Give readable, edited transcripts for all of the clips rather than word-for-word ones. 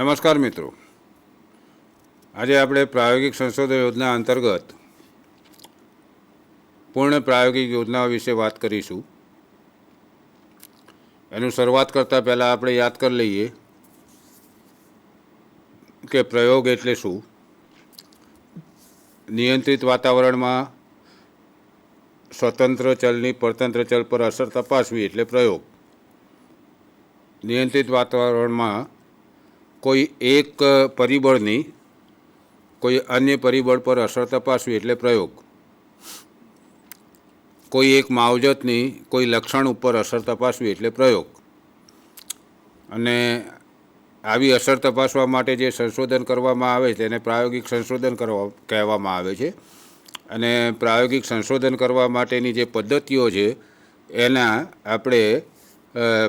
નમસ્કાર મિત્રો, આજે આપણે પ્રાયોગિક સંશોધન યોજના અંતર્ગત પૂર્ણ પ્રાયોગિક યોજનાઓ વિશે વાત કરીશું. એનું શરૂઆત કરતાં પહેલાં આપણે યાદ કરી લઈએ કે પ્રયોગ એટલે શું. નિયંત્રિત વાતાવરણમાં સ્વતંત્ર ચલની પરતંત્ર ચલ પર અસર તપાસવી એટલે પ્રયોગ. નિયંત્રિત વાતાવરણમાં કોઈ એક પરિબળની કોઈ અન્ય પરિબળ પર અસર તપાસવી એટલે પ્રયોગ. કોઈ એક માવજતની કોઈ લક્ષણ ઉપર અસર તપાસવી એટલે પ્રયોગ. અને આવી અસર તપાસવા માટે જે સંશોધન કરવામાં આવે છે તેને પ્રાયોગિક સંશોધન કહેવામાં આવે છે. અને પ્રાયોગિક સંશોધન કરવા માટેની જે પદ્ધતિઓ છે એના આપણે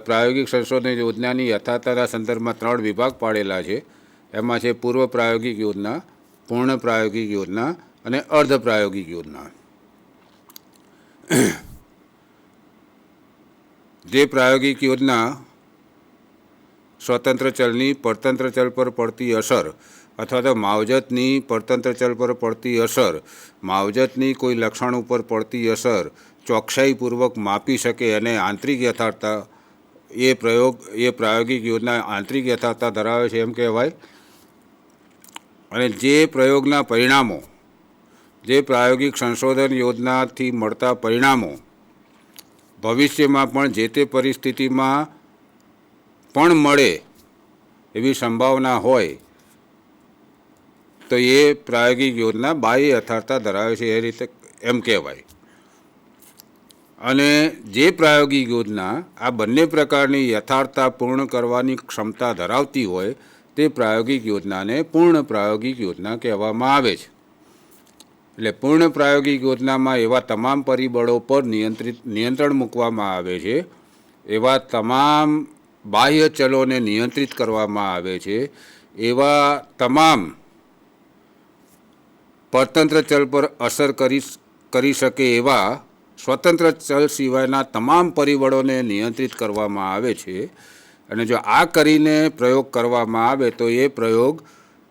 પ્રાયોગિક સંશોધન યોજનાની યથાર્થતાના સંદર્ભમાં 3 વિભાગ પાડેલા છે. એમાં છે પૂર્વ પ્રાયોગિક યોજના, પૂર્ણ પ્રાયોગિક યોજના અને અર્ધ પ્રાયોગિક યોજના. જે પ્રાયોગિક યોજના સ્વતંત્ર ચલની પરતંત્ર ચલ પર પડતી અસર અથવા તો માવજતની પરતંત્ર ચલ પર પડતી અસર, માવજતની કોઈ લક્ષણ ઉપર પડતી અસર ચોકસાઈપૂર્વક માપી શકે અને આંતરિક યથાર્થતા એ પ્રાયોગિક યોજના આંતરિક યથાર્થતા ધરાવે છે એમ કહેવાય. અને જે પ્રયોગના પરિણામો, જે પ્રાયોગિક સંશોધન યોજનાથી મળતા પરિણામો ભવિષ્યમાં પણ જે તે પરિસ્થિતિમાં પણ મળે એવી સંભાવના હોય તો એ પ્રાયોગિક યોજના બાહ્ય યથાર્થતા ધરાવે છે એ રીતે એમ કહેવાય. અને જે પ્રાયોગિક યોજના આ બંને પ્રકારની યથાર્થતા પૂર્ણ કરવાની ક્ષમતા ધરાવતી હોય તે પ્રાયોગિક યોજનાને પૂર્ણ પ્રાયોગિક યોજના કહેવામાં આવે છે. એટલે પૂર્ણ પ્રાયોગિક યોજનામાં એવા તમામ પરિબળો પર નિયંત્રણ મૂકવામાં આવે છે, એવા તમામ બાહ્ય ચલોને નિયંત્રિત કરવામાં આવે છે, એવા તમામ પરતંત્ર ચલ પર અસર કરી શકે એવા સ્વતંત્ર ચલ સિવાયના તમામ પરિબળોને નિયંત્રિત કરવામાં આવે છે. અને જો આ કરીને પ્રયોગ કરવામાં આવે તો એ પ્રયોગ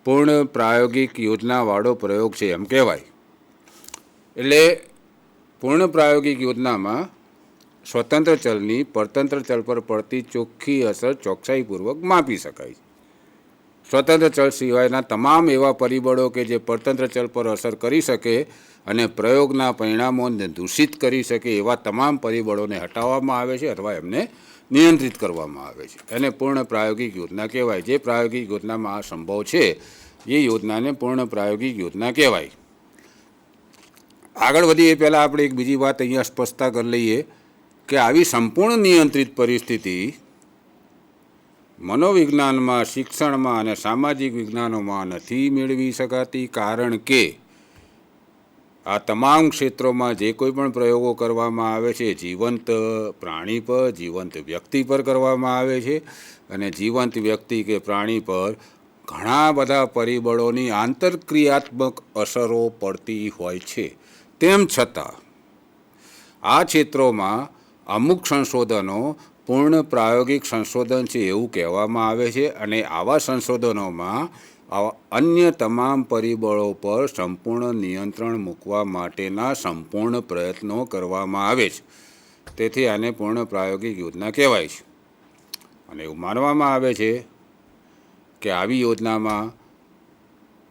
પૂર્ણ પ્રાયોગિક યોજનાવાળો પ્રયોગ છે એમ કહેવાય. એટલે પૂર્ણ પ્રાયોગિક યોજનામાં સ્વતંત્ર ચલની પરતંત્ર ચલ પર પડતી ચોખ્ખી અસર ચોકસાઈપૂર્વક માપી શકાય. સ્વતંત્ર ચલ સિવાયના તમામ એવા પરિબળો કે જે પરતંત્ર ચલ પર અસર કરી શકે અને પ્રયોગના પરિણામોને દૂષિત કરી શકે એવા તમામ પરિબળોને હટાવવામાં આવે છે અથવા એમને નિયંત્રિત કરવામાં આવે છે. એને પૂર્ણ પ્રાયોગિક યોજના કહેવાય. જે પ્રાયોગિક યોજનામાં આ સંભવ છે એ યોજનાને પૂર્ણ પ્રાયોગિક યોજના કહેવાય. આગળ વધીએ પહેલાં આપણે એક બીજી વાત અહીંયા સ્પષ્ટતા કરી લઈએ કે આવી સંપૂર્ણ નિયંત્રિત પરિસ્થિતિ મનોવિજ્ઞાનમાં, શિક્ષણમાં અને સામાજિક વિજ્ઞાનોમાં નથી મેળવી શકાતી. કારણ કે આ તમામ ક્ષેત્રોમાં જે કોઈ પણ પ્રયોગો કરવામાં આવે છે જીવંત પ્રાણી પર, જીવંત વ્યક્તિ પર કરવામાં આવે છે. અને જીવંત વ્યક્તિ કે પ્રાણી પર ઘણા બધા પરિબળોની આંતરક્રિયાત્મક અસરો પડતી હોય છે. તેમ છતાં આ ક્ષેત્રોમાં અમુક સંશોધનો પૂર્ણ પ્રાયોગિક સંશોધન છે એવું કહેવામાં આવે છે. અને આવા સંશોધનોમાં અન્ય તમામ પરિબળો પર સંપૂર્ણ નિયંત્રણ મૂકવા માટેના સંપૂર્ણ પ્રયત્નો કરવામાં આવે છે. તેથી આને પૂર્ણ પ્રાયોગિક યોજના કહેવાય છે. અને એવું માનવામાં આવે છે કે આવી યોજનામાં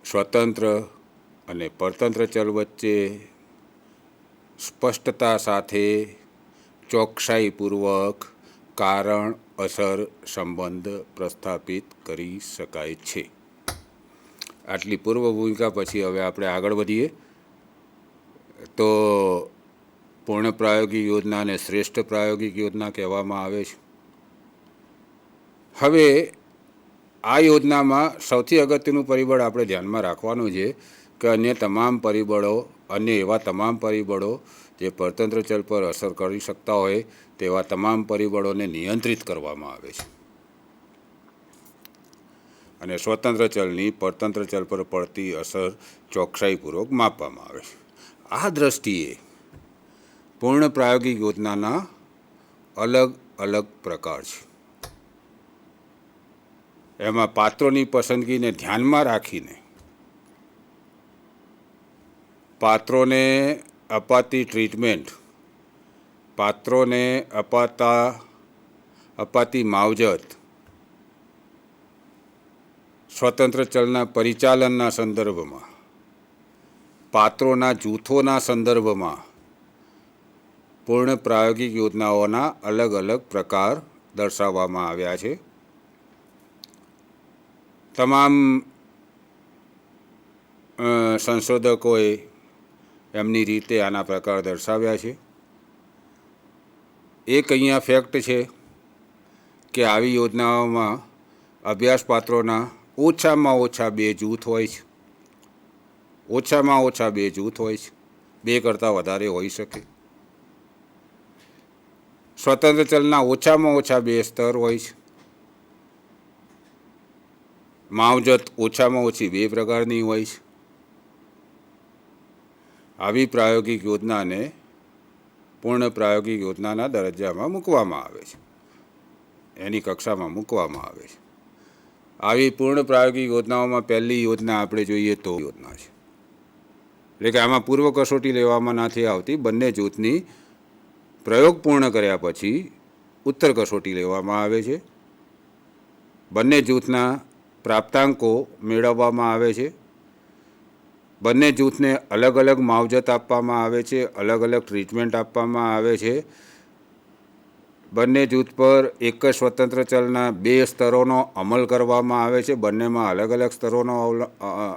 સ્વતંત્ર અને પરતંત્ર ચલ વચ્ચે સ્પષ્ટતા સાથે ચોકસાઈપૂર્વક કારણ અસર સંબંધ પ્રસ્થાપિત કરી શકાય છે. આટલી પૂર્વ ભૂમિકા પછી હવે આપણે આગળ વધીએ તો પૂર્ણ પ્રાયોગિક યોજનાને શ્રેષ્ઠ પ્રાયોગિક યોજના કહેવામાં આવે છે. હવે આ યોજનામાં સૌથી અગત્યનું પરિબળ આપણે ધ્યાનમાં રાખવાનું છે કે અન્ય એવા તમામ પરિબળો જે પરતંત્ર ચલ પર અસર કરી શકતા હોય તેવા તમામ પરિબળોને નિયંત્રિત કરવામાં આવે છે. અને સ્વતંત્ર ચલની પરતંત્ર ચલ પર પડતી અસર ચોકસાઈપૂર્વક માપવામાં આવે છે. આ દ્રષ્ટિએ પૂર્ણ પ્રાયોગિક યોજનાના અલગ અલગ પ્રકાર છે. એમાં પાત્રોની પસંદગીને ધ્યાનમાં રાખીને પાત્રોને અપાતી ટ્રીટમેન્ટ, પાત્રોને અપાતી માવજત સ્વતંત્ર ચલના પરિચાલનના સંદર્ભમાં, પાત્રોના જૂથોના સંદર્ભમાં પૂર્ણ પ્રાયોગિક યોજનાઓના અલગ અલગ પ્રકાર દર્શાવવામાં આવ્યા છે. તમામ સંશોધકોએ એમની રીતે આના પ્રકાર દર્શાવ્યા છે. એક અહીંયા ફેક્ટ છે કે આવી યોજનાઓમાં અભ્યાસ પાત્રોના ઓછામાં ઓછા 2 જૂથ હોય છે. ઓછામાં ઓછા 2 જૂથ હોય છે, 2 કરતાં વધારે હોઈ શકે. સ્વતંત્ર ચલના ઓછામાં ઓછા 2 સ્તર હોય છે. માવજત ઓછામાં ઓછી 2 પ્રકારની હોય છે. આવી પ્રાયોગિક યોજનાને પૂર્ણ પ્રાયોગિક યોજનાના દરજ્જામાં મૂકવામાં આવે છે, એની કક્ષામાં મૂકવામાં આવે છે. આવી પૂર્ણ પ્રાયોગિક યોજનાઓમાં પહેલી યોજના આપણે જોઈએ તો યોજના છે, એટલે કે આમાં પૂર્વ કસોટી લેવામાં નથી આવતી. બંને જૂથની પ્રયોગ પૂર્ણ કર્યા પછી ઉત્તર કસોટી લેવામાં આવે છે. બંને જૂથના પ્રાપ્તાંકો મેળવવામાં આવે છે. બંને જૂથને અલગ અલગ માવજત આપવામાં આવે છે, અલગ અલગ ટ્રીટમેન્ટ આપવામાં આવે છે. બંને જૂથ પર એક જ સ્વતંત્ર ચલના 2 સ્તરોનો અમલ કરવામાં આવે છે. બંનેમાં અલગ અલગ સ્તરોનો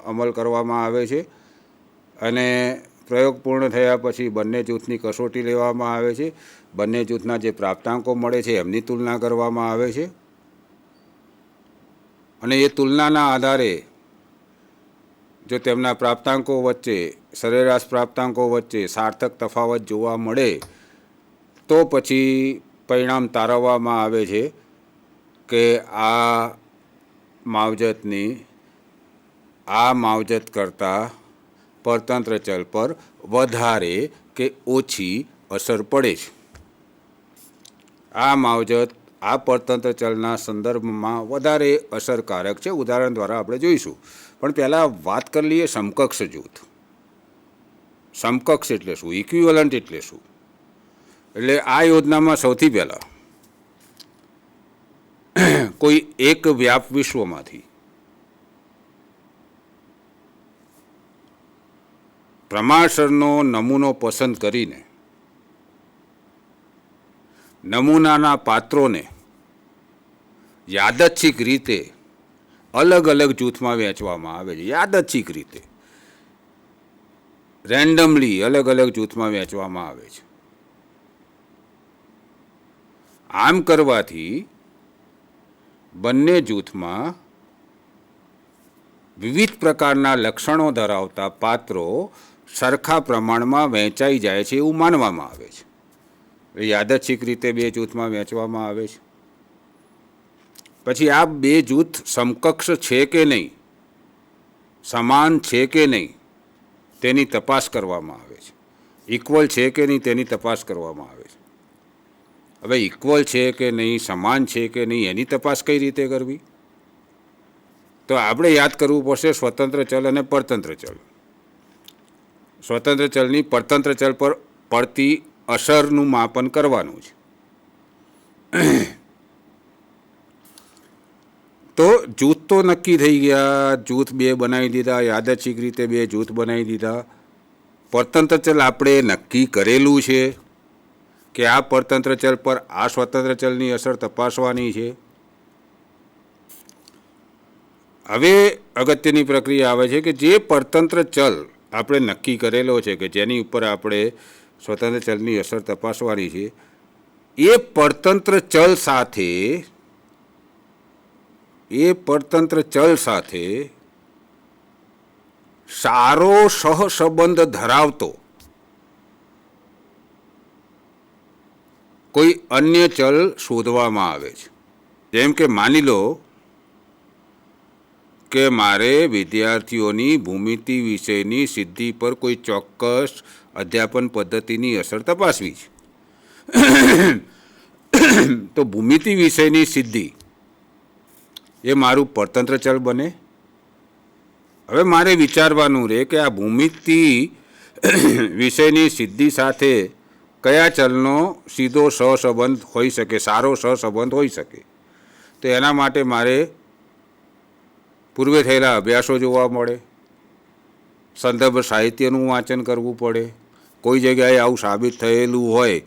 અમલ કરવામાં આવે છે. અને પ્રયોગ પૂર્ણ થયા પછી બંને જૂથની કસોટી લેવામાં આવે છે. બંને જૂથના જે પ્રાપ્તાંકો મળે છે એમની તુલના કરવામાં આવે છે. અને એ તુલનાના આધારે જો તેમના પ્રાપ્તાંકો વચ્ચે, સરેરાશ પ્રાપ્તાંકો વચ્ચે સાર્થક તફાવત જોવા મળે તો પછી પરિણામ તારવવામાં આવે છે કે આ માવજત કરતાં પરતંત્ર ચલ પર વધારે કે ઓછી અસર પડે છે. આ માવજત આ પરતંત્ર ચલના સંદર્ભમાં વધારે અસરકારક છે. ઉદાહરણ દ્વારા આપણે જોઈશું. પણ પહેલાં વાત કરી લઈએ સમકક્ષ જૂથ. સમકક્ષ એટલે શું? ઇક્વિવલન્ટ એટલે શું? એટલે આ યોજનામાં સૌથી પહેલાં કોઈ એક વ્યાપ વિશ્વમાંથી પ્રમાણસરનો નમૂનો પસંદ કરીને નમૂનાના પાત્રોને યાદચ્છિક રીતે અલગ અલગ જૂથમાં વહેંચવામાં આવે છે. યાદચ્છિક રીતે, રેન્ડમલી અલગ અલગ જૂથમાં વહેંચવામાં આવે છે. આમ કરવાથી બંને જૂથમાં વિવિધ પ્રકારના લક્ષણો ધરાવતા પાત્રો સરખા પ્રમાણમાં વહેંચાઈ જાય છે એવું માનવામાં આવે છે. યાદચ્છિક રીતે 2 જૂથમાં વહેંચવામાં આવે છે. પછી આ 2 જૂથ સમકક્ષ છે કે નહીં, સમાન છે કે નહીં તેની તપાસ કરવામાં આવે છે. ઇક્વલ છે કે નહીં તેની તપાસ કરવામાં આવે છે. હવે ઇક્વલ છે કે નહીં, સમાન છે કે નહીં એની તપાસ કઈ રીતે કરવી? તો આપણે યાદ કરવું પડશે સ્વતંત્ર ચલ અને પરતંત્ર ચલ. સ્વતંત્ર ચલની પરતંત્ર ચલ પર પડતી અસરનું માપન કરવાનું છે. તો જૂથ તો નક્કી થઈ ગયા, જૂથ 2 બનાવી દીધા, યાદચ્છિક રીતે 2 જૂથ બનાવી દીધા. પરતંત્ર ચલ આપણે નક્કી કરેલું છે કે આ પરતંત્ર ચલ પર આ સ્વતંત્ર ચલની અસર તપાસવાની છે. હવે અગત્યની પ્રક્રિયા આવે છે કે જે પરતંત્ર ચલ આપણે નક્કી કરેલો છે કે જેની ઉપર આપણે સ્વતંત્ર ચલની અસર તપાસવાની છે, એ પરતંત્ર ચલ સાથે સારો સહસંબંધ ધરાવતો કોઈ અન્ય ચલ શોધવામાં આવે છે. જેમ કે માની લો કે મારે વિદ્યાર્થીઓની ભૂમિતિ વિષયની સિદ્ધિ પર કોઈ ચોક્કસ અધ્યાપન પદ્ધતિની અસર તપાસવી છે. તો ભૂમિતિ વિષયની સિદ્ધિ એ મારું પરતંત્ર ચલ બને. હવે મારે વિચારવાનું રહે કે આ ભૂમિતિ વિષયની સિદ્ધિ સાથે કયા ચલનો સીધો સહસંબંધ હોઈ શકે, સારો સહસંબંધ હોઈ શકે. તો એના માટે મારે પૂર્વે થયેલા અભ્યાસો જોવા મળે, સંદર્ભ સાહિત્યનું વાંચન કરવું પડે. કોઈ જગ્યાએ આવું સાબિત થયેલું હોય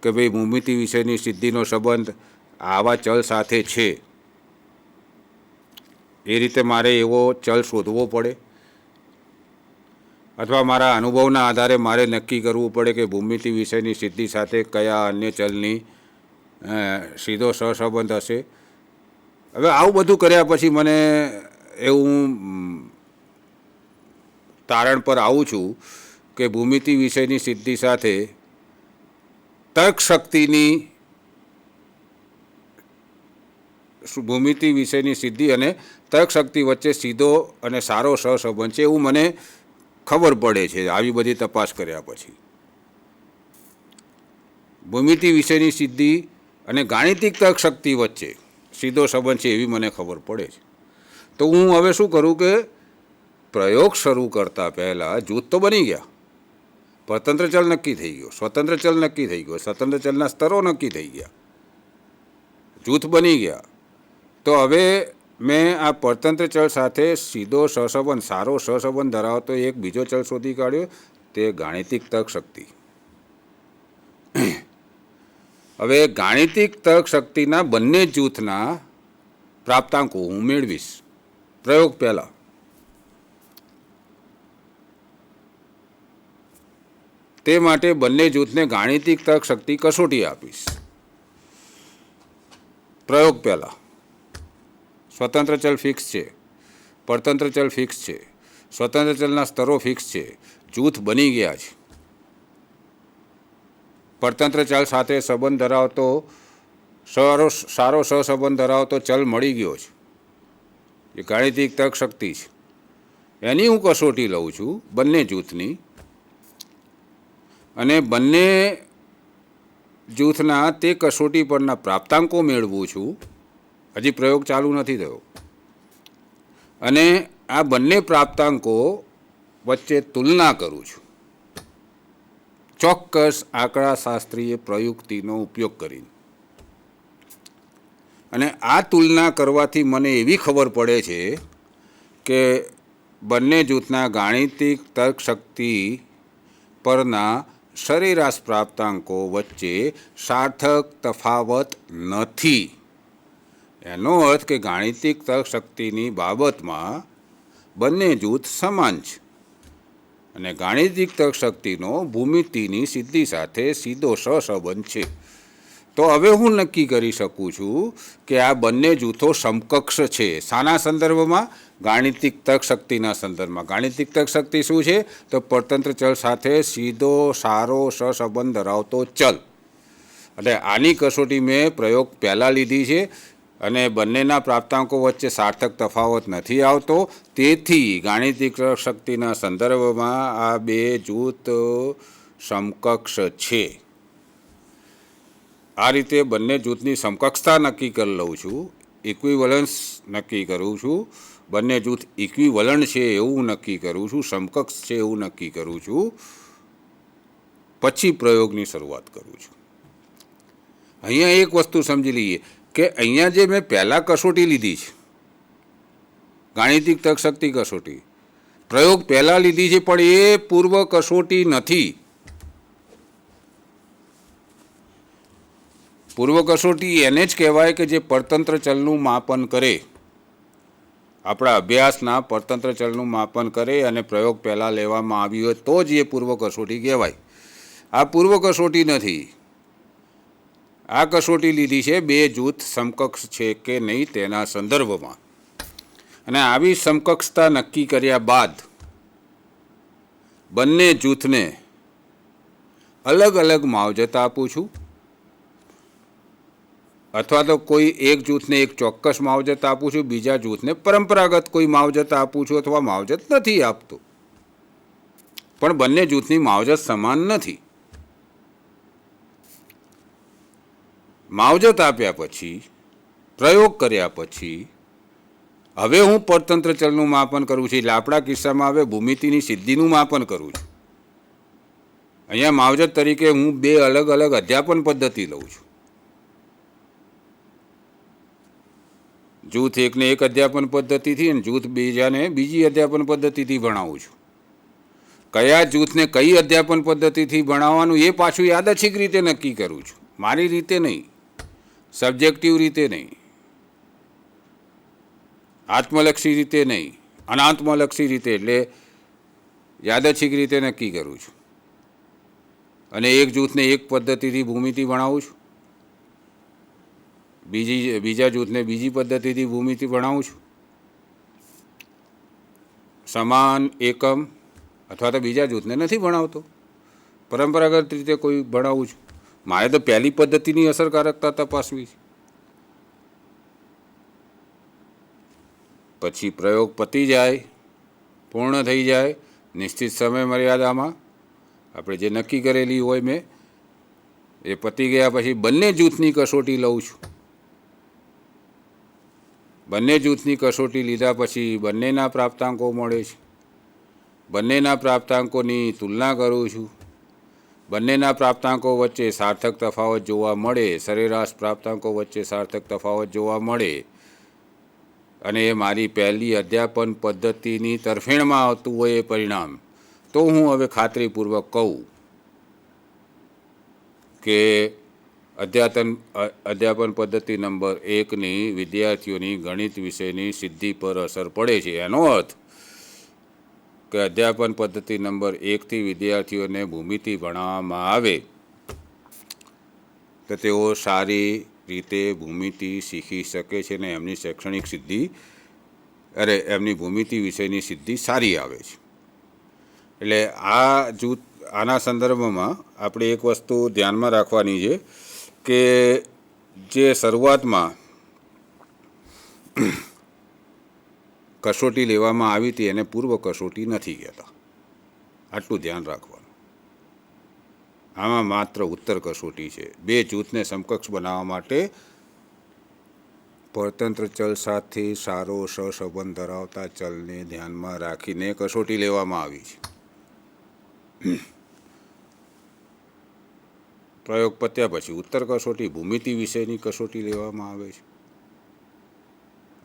કે ભાઈ ભૂમિતિ વિષયની સિદ્ધિનો સંબંધ આવા ચલ સાથે છે, એ રીતે મારે એવો ચલ શોધવો પડે. અથવા મારા અનુભવના આધારે મારે નક્કી કરવું પડે કે ભૂમિતિ વિષયની સિદ્ધિ સાથે કયા અન્ય ચલની સીધો સહસંબંધ હશે. હવે આવું બધું કર્યા પછી મને એવું તારણ પર આવું છું કે ભૂમિતિ વિષયની સિદ્ધિ સાથે તર્કશક્તિની ભૂમિતિ વિષયની સિદ્ધિ અને તર્કશક્તિ વચ્ચે સીધો અને સારો સહસંબંધ છે એવું મને ખબર પડે છે આવી બધી તપાસ કર્યા પછી. ભૂમિતિ વિષયની સિદ્ધિ અને ગાણિતિક તર્કશક્તિ વચ્ચે સીધો સંબંધ છે એવી મને ખબર પડે છે. તો હું હવે શું કરું કે પ્રયોગ શરૂ કરતાં પહેલાં જૂથ તો બની ગયા, પરતંત્ર ચલ નક્કી થઈ ગયો, સ્વતંત્ર ચલ નક્કી થઈ ગયો, સ્વતંત્ર ચલના સ્તરો નક્કી થઈ ગયા, જૂથ બની ગયા. તો હવે મેં આ પરતંત્ર ચલ સાથે સીધો સહસંબંધ, સારો સહસંબંધ ધરાવતો એક બીજો ચલ શોધી કાઢ્યો, તે ગાણિતિક તર્કશક્તિ. હવે ગાણિતિક તર્કશક્તિના બંને જૂથના પ્રાપ્તાંકો હું મેળવીશ પ્રયોગ પહેલાં. તે માટે બંને જૂથને ગાણિતિક તર્કશક્તિ કસોટી આપીશ પ્રયોગ પહેલાં. સ્વતંત્ર ચલ ફિક્સ છે, પરતંત્ર ચલ ફિક્સ છે, સ્વતંત્ર ચલના સ્તરો ફિક્સ છે, જૂથ બની ગયા છે. પરતંત્ર ચલ સાથે સંબંધ ધરાવતો સારો સહસંબંધ ધરાવતો ચલ મળી ગયો છે, એ ગાણિતિક તર્કશક્તિ છે. એની હું કસોટી લઉં છું બંને જૂથની, અને બંને જૂથના તે કસોટી પરના પ્રાપ્તાંકો મેળવું છું. હજી પ્રયોગ ચાલુ નથી થયો. અને આ બંને પ્રાપ્તાંકો વચ્ચે તુલના કરું છું ચોક્કસ આંકડાશાસ્ત્રીય પ્રયુક્તિનો ઉપયોગ કરીને. અને આ તુલના કરવાથી મને એવી ખબર પડે છે કે બંને જૂથના ગાણિતિક તર્કશક્તિ પરના સરેરાશ પ્રાપ્તાંકો વચ્ચે સાર્થક તફાવત નથી. એનો અર્થ કે ગાણિતિક તર્કશક્તિની બાબતમાં બંને જૂથ સમાન છે, અને ગાણિતિક તર્કશક્તિનો ભૂમિતિની સિદ્ધિ સાથે સીધો સહસંબંધ છે. તો હવે હું નક્કી કરી શકું છું કે આ બંને જૂથો સમકક્ષ છે. શાના સંદર્ભમાં? ગાણિતિક તર્કશક્તિના સંદર્ભમાં. ગાણિતિક તર્કશક્તિ શું છે? તો પરતંત્ર ચલ સાથે સીધો સારો સહસંબંધ ધરાવતો ચલ. એટલે આની કસોટી મેં પ્રયોગ પહેલાં લીધી છે, અને બંનેના પ્રાપ્તાંકો વચ્ચે સાર્થક તફાવત નથી આવતો. તેથી ગાણિતિક તર્કશક્તિના સંદર્ભમાં આ બે જૂથ સમકક્ષ છે. આ રીતે બંને જૂથની સમકક્ષતા નક્કી કરી લઉં છું, ઇક્વિવલન્સ નક્કી કરું છું. બંને જૂથ ઇક્વિવલન્ટ છે એવું નક્કી કરું છું, સમકક્ષ છે એવું નક્કી કરું છું. પછી પ્રયોગની શરૂઆત કરું છું. અહીંયા એક વસ્તુ સમજી લઈએ કે અહીંયા જે મેં પહેલાં કસોટી લીધી છે, ગાણિતિક તર્કશક્તિ કસોટી, પ્રયોગ પહેલાં લીધી છે, પણ એ પૂર્વ કસોટી નથી. પૂર્વ કસોટી એને જ કહેવાય કે જે પરતંત્ર ચલનું માપન કરે, આપણા અભ્યાસના પરતંત્ર ચલનું માપન કરે અને પ્રયોગ પહેલાં લેવામાં આવ્યો હોય તો જ એ પૂર્વ કસોટી કહેવાય. આ પૂર્વ કસોટી નથી. આ કસોટી લીધી છે બે જૂથ સમકક્ષ છે કે નહીં તેના સંદર્ભમાં. અને આવી સમકક્ષતા નક્કી કર્યા બાદ બંને જૂથને અલગ અલગ માવજત આપું છું, અથવા તો કોઈ એક જૂથને એક ચોક્કસ માવજત આપું છું, બીજા જૂથને પરંપરાગત કોઈ માવજત આપું છું, અથવા માવજત નથી આપતો. પણ બંને જૂથની માવજત સમાન નથી. માવજત આપ્યા પછી, પ્રયોગ કર્યા પછી હવે હું પરતંત્ર ચલનું માપન કરું છું એટલે આપણા કિસ્સામાં હવે ભૂમિતિની સિદ્ધિનું માપન કરું છું. અહીંયા માવજત તરીકે હું બે અલગ અલગ અધ્યાપન પદ્ધતિ લઉં છું. જૂથ એકને એક અધ્યાપન પદ્ધતિથી અને જૂથ બીજાને બીજી અધ્યાપન પદ્ધતિથી ભણાવું છું. કયા જૂથને કઈ અધ્યાપન પદ્ધતિથી ભણાવવાનું એ પાછું યાદચ્છિક રીતે નક્કી કરું છું, મારી રીતે નહીં, સબ્જેક્ટિવ રીતે નહીં, આત્મલક્ષી રીતે નહીં, અનાત્મલક્ષી રીતે, એટલે યાદચ્છિક રીતે નક્કી કરું છું. અને એક જૂથને એક પદ્ધતિથી ભૂમિતિ ભણાવું છું, બીજા જૂથને બીજી પદ્ધતિથી ભૂમિતિ ભણાવું છું. સમાન એકમ અથવા તો બીજા જૂથને નથી ભણાવતો, પરંપરાગત રીતે કોઈ ભણાવું છું. મારે તો પહેલી પદ્ધતિની અસરકારકતા તપાસવી છે. પછી પ્રયોગ પતી જાય, પૂર્ણ થઈ જાય, નિશ્ચિત સમય મર્યાદામાં આપણે જે નક્કી કરેલી હોય મેં એ પતી ગયા પછી બંને જૂથની કસોટી લઉં છું. બંને જૂથની કસોટી લીધા પછી બંનેના પ્રાપ્તાંકો મળે છે. બંનેના પ્રાપ્તાંકોની તુલના કરું છું. બંનેના પ્રાપ્તાંકો વચ્ચે સાર્થક તફાવત જોવા મળે, સરેરાશ પ્રાપ્તાંકો વચ્ચે સાર્થક તફાવત જોવા મળે અને એ મારી પહેલી અધ્યાપન પદ્ધતિની તરફેણમાં આવતું હોય એ પરિણામ, તો હું હવે ખાતરીપૂર્વક કહું કે અધ્યાપન પદ્ધતિ નંબર 1ની વિદ્યાર્થીઓની ગણિત વિષયની સિદ્ધિ પર અસર પડે છે. એનો અર્થ કે અધ્યાપન પદ્ધતિ નંબર 1થી વિદ્યાર્થીઓને ભૂમિતિ ભણાવવામાં આવે તો તેઓ સારી રીતે ભૂમિતિ શીખી શકે છે અને એમની શૈક્ષણિક સિદ્ધિ એમની ભૂમિતિ વિષયની સિદ્ધિ સારી આવે છે. એટલે આના સંદર્ભમાં આપણે એક વસ્તુ ધ્યાનમાં રાખવાની છે કે જે શરૂઆતમાં કસોટી લેવામાં આવી હતી એને પૂર્વ કસોટી નથી કહેતા. આટલું ધ્યાન રાખવાનું. આમાં માત્ર ઉત્તર કસોટી છે. બે જૂથને સમકક્ષ બનાવવા માટે પરતંત્ર ચલ સાથે સારો સહસંબંધ ધરાવતા ચલને ધ્યાનમાં રાખીને કસોટી લેવામાં આવી છે. પ્રયોગ પત્યા પછી ઉત્તર કસોટી ભૂમિતિ વિષયની કસોટી લેવામાં આવે છે.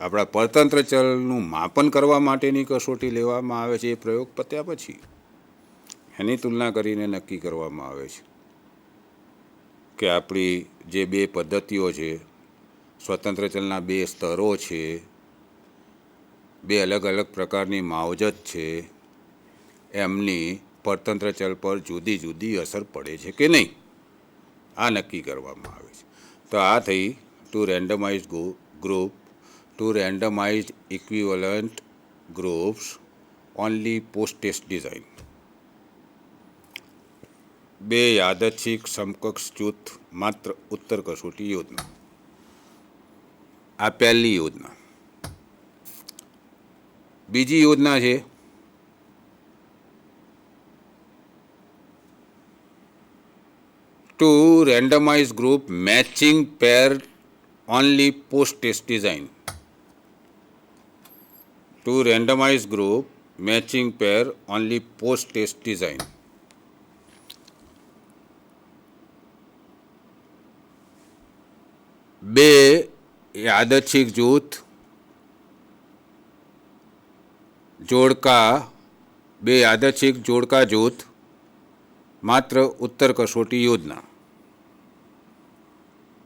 આપણા પરતંત્ર ચલનું માપન કરવા માટેની કસોટી લેવામાં આવે છે. એ પ્રયોગ પત્યા પછી એની તુલના કરીને નક્કી કરવામાં આવે છે કે આપણી જે બે પદ્ધતિઓ છે, સ્વતંત્ર ચલના બે સ્તરો છે, બે અલગ અલગ પ્રકારની માવજત છે, એમની પરતંત્ર ચલ પર જુદી જુદી અસર પડે છે કે નહીં, આ નક્કી કરવામાં આવે છે. તો આ થઈ two randomized group, two randomized equivalent groups, only post test design. બે યાદચ્છિક સમકક્ષ જૂથ માત્ર ઉત્તર કસોટી યોજના. આ પહેલી યોજના. બીજી યોજના છે two randomise group matching pair only post test design. Two randomise group matching pair only post test design. બે યાદચ્છિક જૂથ જોડકા જૂથ માત્ર ઉત્તર કસોટી યોજના.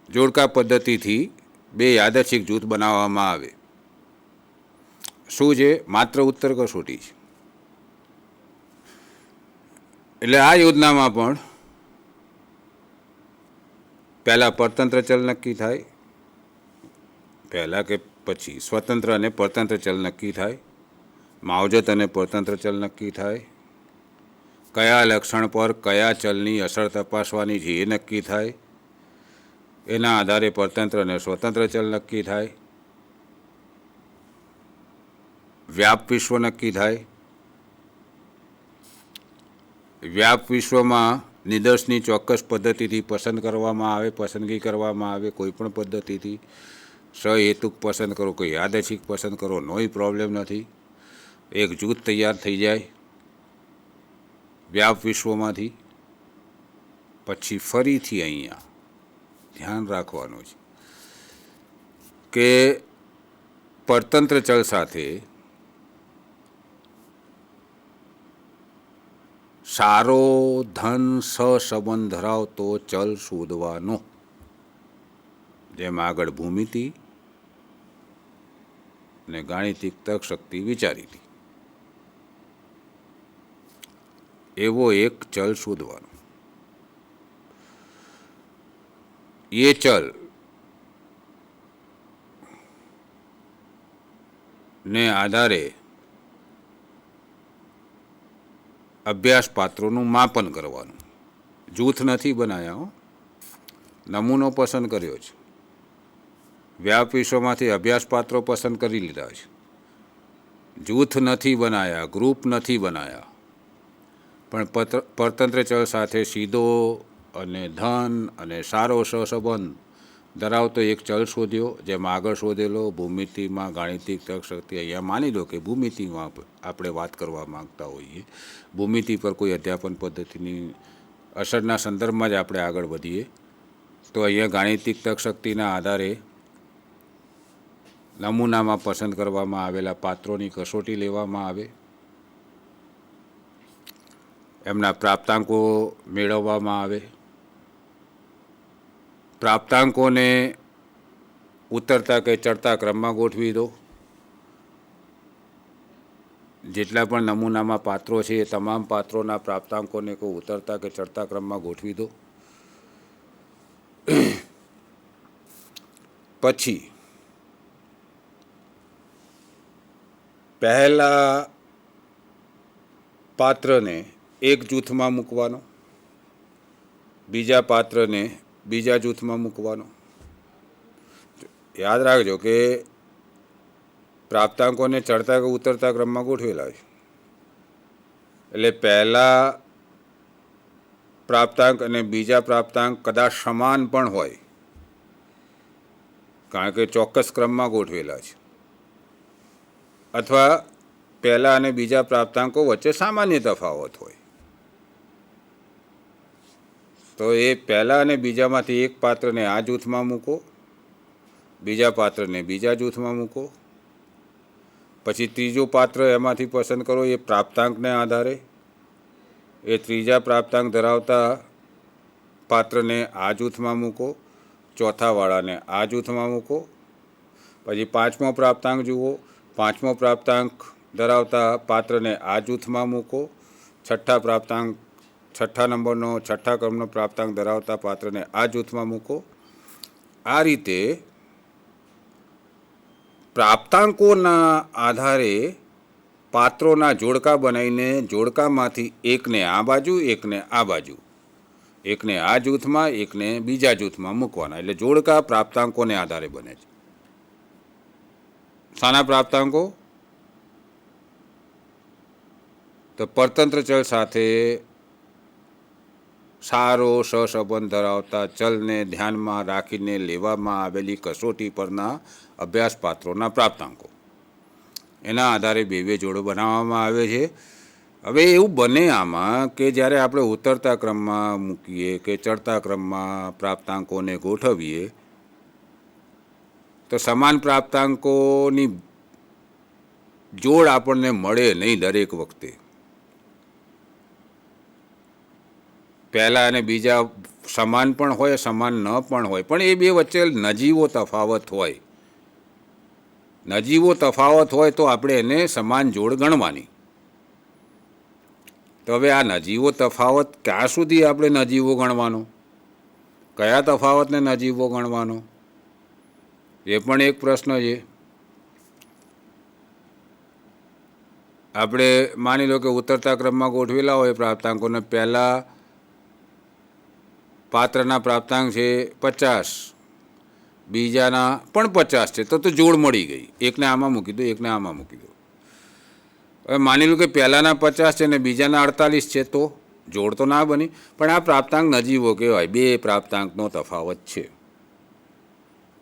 જોડકા પદ્ધતિથી બે યાદચ્છિક જૂથ બનાવવામાં આવે. શું છે? માત્ર ઉત્તર કસોટી છે. એટલે આ યોજનામાં પણ પહેલાં પરતંત્ર ચલ નક્કી થાય, પહેલાં કે પછી સ્વતંત્ર અને પરતંત્ર ચલ નક્કી થાય, માવજત અને પરતંત્ર ચલ નક્કી થાય, કયા લક્ષણ પર કયા ચલની અસર તપાસવાની છે એ નક્કી થાય, એના આધારે પરતંત્ર અને સ્વતંત્ર ચલ નક્કી થાય, વ્યાપ વિશ્વ નક્કી થાય. વ્યાપ વિશ્વમાં નિદર્શની ચોક્કસ પદ્ધતિથી પસંદગી કરવામાં આવે કોઈ પણ પદ્ધતિથી. સહેતુક પસંદ કરો કે યાદચ્છિક પસંદ કરો, નોય પ્રોબ્લેમ નથી. એક જૂથ તૈયાર થઈ જાય વ્યાપ વિશ્વમાંથી, પછી ફરીથી અહીંયા ધ્યાન રાખવાનું છે કે પરતંત્ર ચલ સાથે સારો ધન સહસંબંધ ધરાવતો ચલ શોધવાનો. જેમ આગળ ભૂમિતિ અને ગાણિતિક તર્ક શક્તિ વિચારી હતી, એવો એક ચલ શોધવાનો. એ ચલ ને આધારે અભ્યાસ પાત્રોનું માપન કરવાનું. જૂથ નથી બનાવ્યા, નમૂનો પસંદ કર્યો છે. વ્યાપ વિશ્વમાંથી અભ્યાસ પાત્રો પસંદ કરી લીધા છે. જૂથ નથી બનાવ્યા, ગ્રુપ નથી બનાવ્યા, પણ પરતંત્ર ચલ સાથે સીધો અને ધન અને સારો સહસંબંધ ધરાવતો એક ચલ શોધ્યો. જેમ આગળ શોધેલો ભૂમિતિમાં ગાણિતિક તર્ક શક્તિ. અહીંયા માની લો કે ભૂમિતિમાં આપણે વાત કરવા માગતા હોઈએ, ભૂમિતિ પર કોઈ અધ્યાપન પદ્ધતિની અસરના સંદર્ભમાં જ આપણે આગળ વધીએ, તો અહીંયા ગાણિતિક તર્ક શક્તિના આધારે નમૂનામાં પસંદ કરવામાં આવેલા પાત્રોની કસોટી લેવામાં આવે, એમના પ્રાપ્તાંકો મેળવવામાં આવે. પ્રાપ્તાંકોને ઉતરતા કે ચડતા ક્રમમાં ગોઠવી દો. જેટલા પણ નમૂનામાં પાત્રો છે એ તમામ પાત્રોના પ્રાપ્તાંકોને કોઈ ઉતરતા કે ચડતા ક્રમમાં ગોઠવી દો. પછી પહેલા પાત્રને એક જૂથમાં મૂકવાનો, બીજા પાત્રને બીજા જૂથમાં મૂકવાનો. યાદ રાખજો કે પ્રાપ્તાંકોને ચડતા કે ઉતરતા ક્રમમાં ગોઠવેલા છે. એટલે પહેલા પ્રાપ્તાંક અને બીજા પ્રાપ્તાંક કદાચ સમાન પણ હોય, કારણ કે ચોક્કસ ક્રમમાં ગોઠવેલા છે, અથવા પહેલા અને બીજા પ્રાપ્તાંકો વચ્ચે સામાન્ય તફાવત હોય. તો એ પહેલા અને બીજામાંથી એક પાત્રને આ જૂથમાં મૂકો, બીજા પાત્રને બીજા જૂથમાં મૂકો. પછી ત્રીજું પાત્ર એમાંથી પસંદ કરો. એ પ્રાપ્તાંકને આધારે એ ત્રીજા પ્રાપ્તાંક ધરાવતા પાત્રને આ જૂથમાં મૂકો, ચોથાવાળાને આ જૂથમાં મૂકો. પછી પાંચમો પ્રાપ્તાંક જુઓ, પાંચમો પ્રાપ્તાંક ધરાવતા પાત્રને આ જૂથમાં મૂકો. છઠ્ઠા નંબરનો છઠ્ઠા ક્રમનો પ્રાપ્તાંક ધરાવતા પાત્રને આ જૂથમાં મૂકો. આ રીતે પ્રાપ્તાંકોના આધારે પાત્રોના જોડકા બનાવીને જોડકામાંથી એકને આ બાજુ, એકને આ બાજુ, એકને આ જૂથમાં, એકને બીજા જૂથમાં મૂકવાના. એટલે જોડકા પ્રાપ્તાંકોને આધારે બને છે. શાના પ્રાપ્તાંકો? તો પરતંત્ર ચલ સાથે સારો સહસંબંધ ધરાવતા ચલને ધ્યાનમાં રાખીને લેવામાં આવેલી કસોટી પરના અભ્યાસ પાત્રોના પ્રાપ્તાંકો. એના આધારે બે જોડો બનાવવામાં આવે છે. હવે એવું બને આમાં કે જ્યારે આપણે ઉતરતા ક્રમમાં મૂકીએ કે ચડતા ક્રમમાં પ્રાપ્તાંકોને ગોઠવીએ, તો સમાન પ્રાપ્તાંકોની જોડ આપણને મળે નહીં દરેક વખતે. પહેલા અને બીજા સમાન પણ હોય, સમાન ન પણ હોય, પણ એ બે વચ્ચે નજીવો તફાવત હોય. નજીવો તફાવત હોય તો આપણે એને સમાન જોડ ગણવાની. તો હવે આ નજીવો તફાવત ક્યાં સુધી આપણે નજીવો ગણવાનો? કયા તફાવતને નજીવો ગણવાનો? એ પણ એક પ્રશ્ન છે. આપણે માની લો કે ઉતરતા ક્રમમાં ગોઠવેલા હોય પ્રાપ્તાંકોને, પહેલા પાત્રના પ્રાપ્તાંક છે 50, બીજાના પણ 50 છે, તો જોડ મળી ગઈ. એકને આમાં મૂકી દો, એકને આમાં મૂકી દો. હવે માની લો કે પહેલાના 50 છે ને બીજાના 48 છે, તો જોડ તો ના બની. પણ આ પ્રાપ્તાંક નજીવો કહેવાય, બે પ્રાપ્તાંકનો તફાવત છે.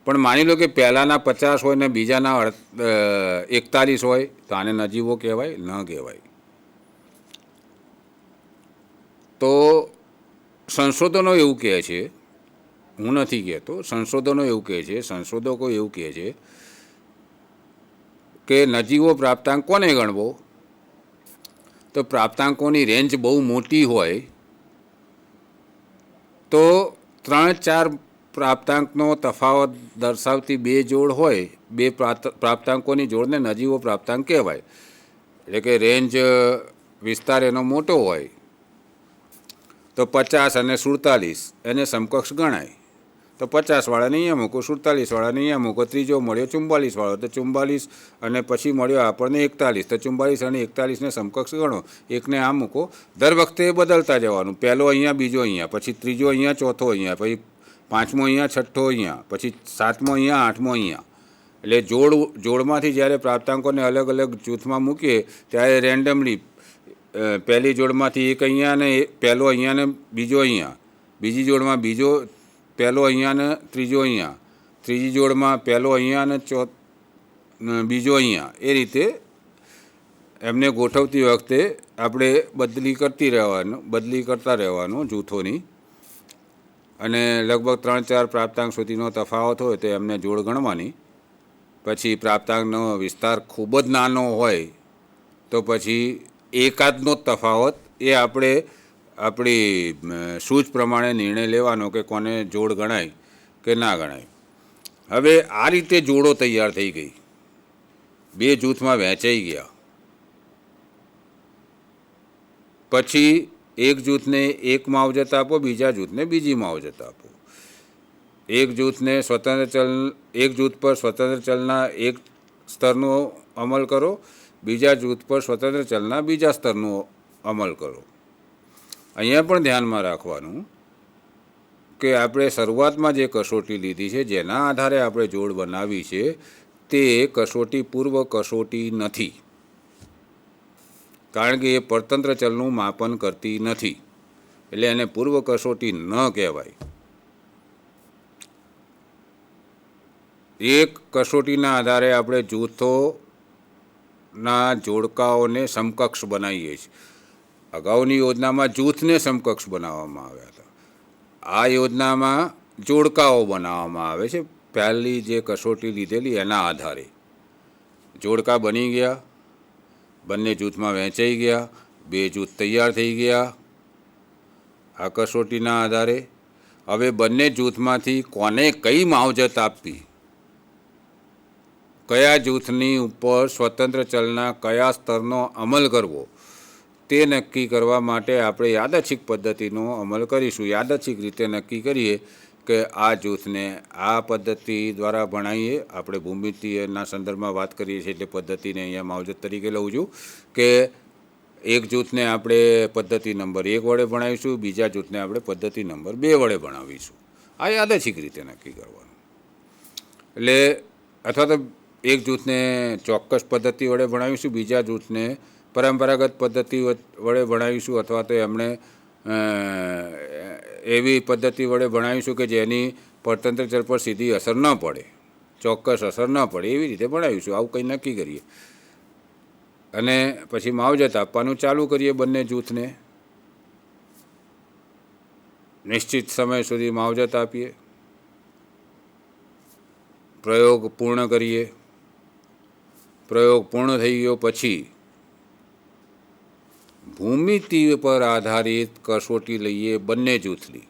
પણ માની લો કે પહેલાંના 50 હોય ને બીજાના 41 હોય તો આને નજીવો કહેવાય? ન કહેવાય. તો સંશોધનો એવું કહે છે, હું નથી કહેતો, સંશોધનો એવું કહે છે, સંશોધકો એવું કહે છે કે નજીવો પ્રાપ્તાંક કોને ગણવો? તો પ્રાપ્તાંકોની રેન્જ બહુ મોટી હોય તો 3-4 પ્રાપ્તાંકનો તફાવત દર્શાવતી બે જોડ હોય, બે પ્રાપ્તાંકોની જોડને નજીવો પ્રાપ્તાંક કહેવાય. એટલે કે રેન્જ વિસ્તાર એનો મોટો હોય તો 50 અને 47 એને સમકક્ષ ગણાય. તો 50વાળાને અહીંયા મૂકો, 47વાળાને અહીંયા મૂકો, ત્રીજો મળ્યો 44વાળો તો 44 અને પછી મળ્યો આપણને 41 તો 44 અને 41ને સમકક્ષ ગણો. એકને આમ મૂકો. દર વખતે બદલતા જવાનું, પહેલો અહીંયા, બીજો અહીંયા, પછી ત્રીજો અહીંયા, ચોથો અહીંયા, પછી પાંચમો અહીંયા, છઠ્ઠો અહીંયા, પછી સાતમો અહીંયા, આઠમો અહીંયા. એટલે જોડમાંથી જ્યારે પ્રાપ્તાંકોને અલગ અલગ જૂથમાં મૂકીએ ત્યારે રેન્ડમલી પહેલી જોડમાંથી એક અહીંયા ને પહેલો અહીંયા ને બીજો અહીંયા, બીજી જોડમાં પહેલો અહીંયા ને ત્રીજો અહીંયા, ત્રીજી જોડમાં પહેલો અહીંયા ને બીજો અહીંયા. એ રીતે એમને ગોઠવતી વખતે આપણે બદલી કરતા રહેવાનું જૂથોની. અને લગભગ 3-4 પ્રાપ્તાંક સુધીનો તફાવત હોય તો એમને જોડ ગણવાની. પછી પ્રાપ્તાંકનો વિસ્તાર ખૂબ જ નાનો હોય તો પછી એકાદનો જ તફાવત એ આપણે આપણી સૂઝ પ્રમાણે નિર્ણય લેવાનો કે કોને જોડ ગણાય કે ના ગણાય. હવે આ રીતે જોડો તૈયાર થઈ ગઈ, બે જૂથમાં વહેંચાઈ ગયા. પછી એક જૂથને એક માવજત આપો, બીજા જૂથને બીજી માવજત આપો. એક જૂથ પર સ્વતંત્ર ચલના એક સ્તરનો અમલ કરો, બીજા જૂથ પર સ્વતંત્ર ચલના બીજા સ્તરનો અમલ કરો. અહીંયા પણ ધ્યાનમાં રાખવાનું કે આપણે શરૂઆતમાં જે કસોટી લીધી છે, જેના આધારે આપણે જોડ બનાવી છે, તે કસોટી પૂર્વ કસોટી નથી. કારણ કે એ પરતંત્ર ચલનું માપન કરતી નથી, એટલે એને પૂર્વ કસોટી ન કહેવાય. એક કસોટીના આધારે આપણે જૂથોના જોડકાઓને સમકક્ષ બનાવીએ છીએ. અગાઉની યોજનામાં જૂથને સમકક્ષ બનાવવામાં આવ્યા હતા. આ યોજનામાં જોડકાઓ બનાવવામાં આવે છે. પહેલી જે કસોટી લીધેલી એના આધારે જોડકા બની ગયા, બંને જૂથમાં વહેંચાઈ ગયા, બે જૂથ તૈયાર થઈ ગયા. આ કસોટીના આધારે હવે બંને જૂથમાંથી કોને કઈ માવજત આપવી, કયા જૂથની ઉપર સ્વતંત્ર ચલના કયા સ્તરનો અમલ કરવો, તે નક્કી કરવા માટે આપણે યાદચ્છિક પદ્ધતિનો અમલ કરીશું. યાદચ્છિક રીતે નક્કી કરીએ કે આ જૂથને આ પદ્ધતિ દ્વારા ભણાવીએ. આપણે ભૂમિતિના સંદર્ભમાં વાત કરીએ છીએ એટલે પદ્ધતિને અહીંયા માવજત તરીકે લઉં છું કે એક જૂથને આપણે પદ્ધતિ નંબર 1 વડે ભણાવીશું, બીજા જૂથને આપણે પદ્ધતિ નંબર 2 વડે ભણાવીશું. આ યાદચ્છિક રીતે નક્કી કરવાનું. એટલે અથવા તો એક જૂથને ચોક્કસ પદ્ધતિ વડે ભણાવીશું, બીજા જૂથને પરંપરાગત પદ્ધતિ વડે ભણાવીશું, અથવા તો એમણે એવી પદ્ધતિ વડે ભણાવીશું કે જેની પરતંત્ર ચલ પર સીધી અસર ન પડે, ચોક્કસ અસર ન પડે, એવી રીતે ભણાવીશું. આવું કંઈ નક્કી કરીએ અને પછી માવજત આપવાનું ચાલુ કરીએ. બંને જૂથને નિશ્ચિત સમય સુધી માવજત આપીએ, પ્રયોગ પૂર્ણ કરીએ. પ્રયોગ પૂર્ણ થઈ ગયો પછી ભૂમિતિ પર આધારિત કસોટી લઈએ બંને જૂથની.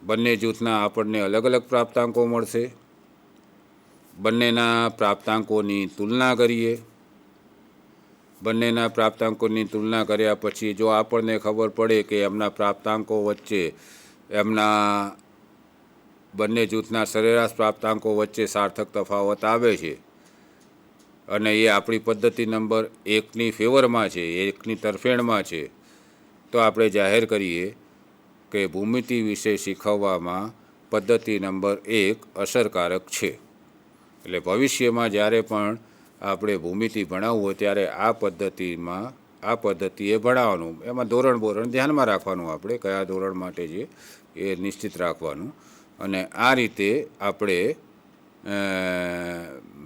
બંને જૂથના આપણને અલગ અલગ પ્રાપ્તાંકો મળશે. બંનેના પ્રાપ્તાંકોની તુલના કરીએ. બંનેના પ્રાપ્તાંકોની તુલના કર્યા પછી જો આપણને ખબર પડે કે એમના પ્રાપ્તાંકો વચ્ચે, એમના બંને જૂથના સરેરાશ પ્રાપ્તાંકો વચ્ચે સાર્થક તફાવત આવે છે અને એ આપણી પદ્ધતિ નંબર 1ની ફેવરમાં છે, 1ની તરફેણમાં છે, તો આપણે જાહેર કરીએ કે ભૂમિતિ વિશે શીખવવામાં પદ્ધતિ નંબર 1 અસરકારક છે. એટલે ભવિષ્યમાં જ્યારે પણ આપણે ભૂમિતિ ભણાવવું હોય ત્યારે આ પદ્ધતિએ ભણાવવાનું. એમાં ધોરણ ધ્યાનમાં રાખવાનું, આપણે કયા ધોરણ માટે છે એ નિશ્ચિત રાખવાનું અને આ રીતે આપણે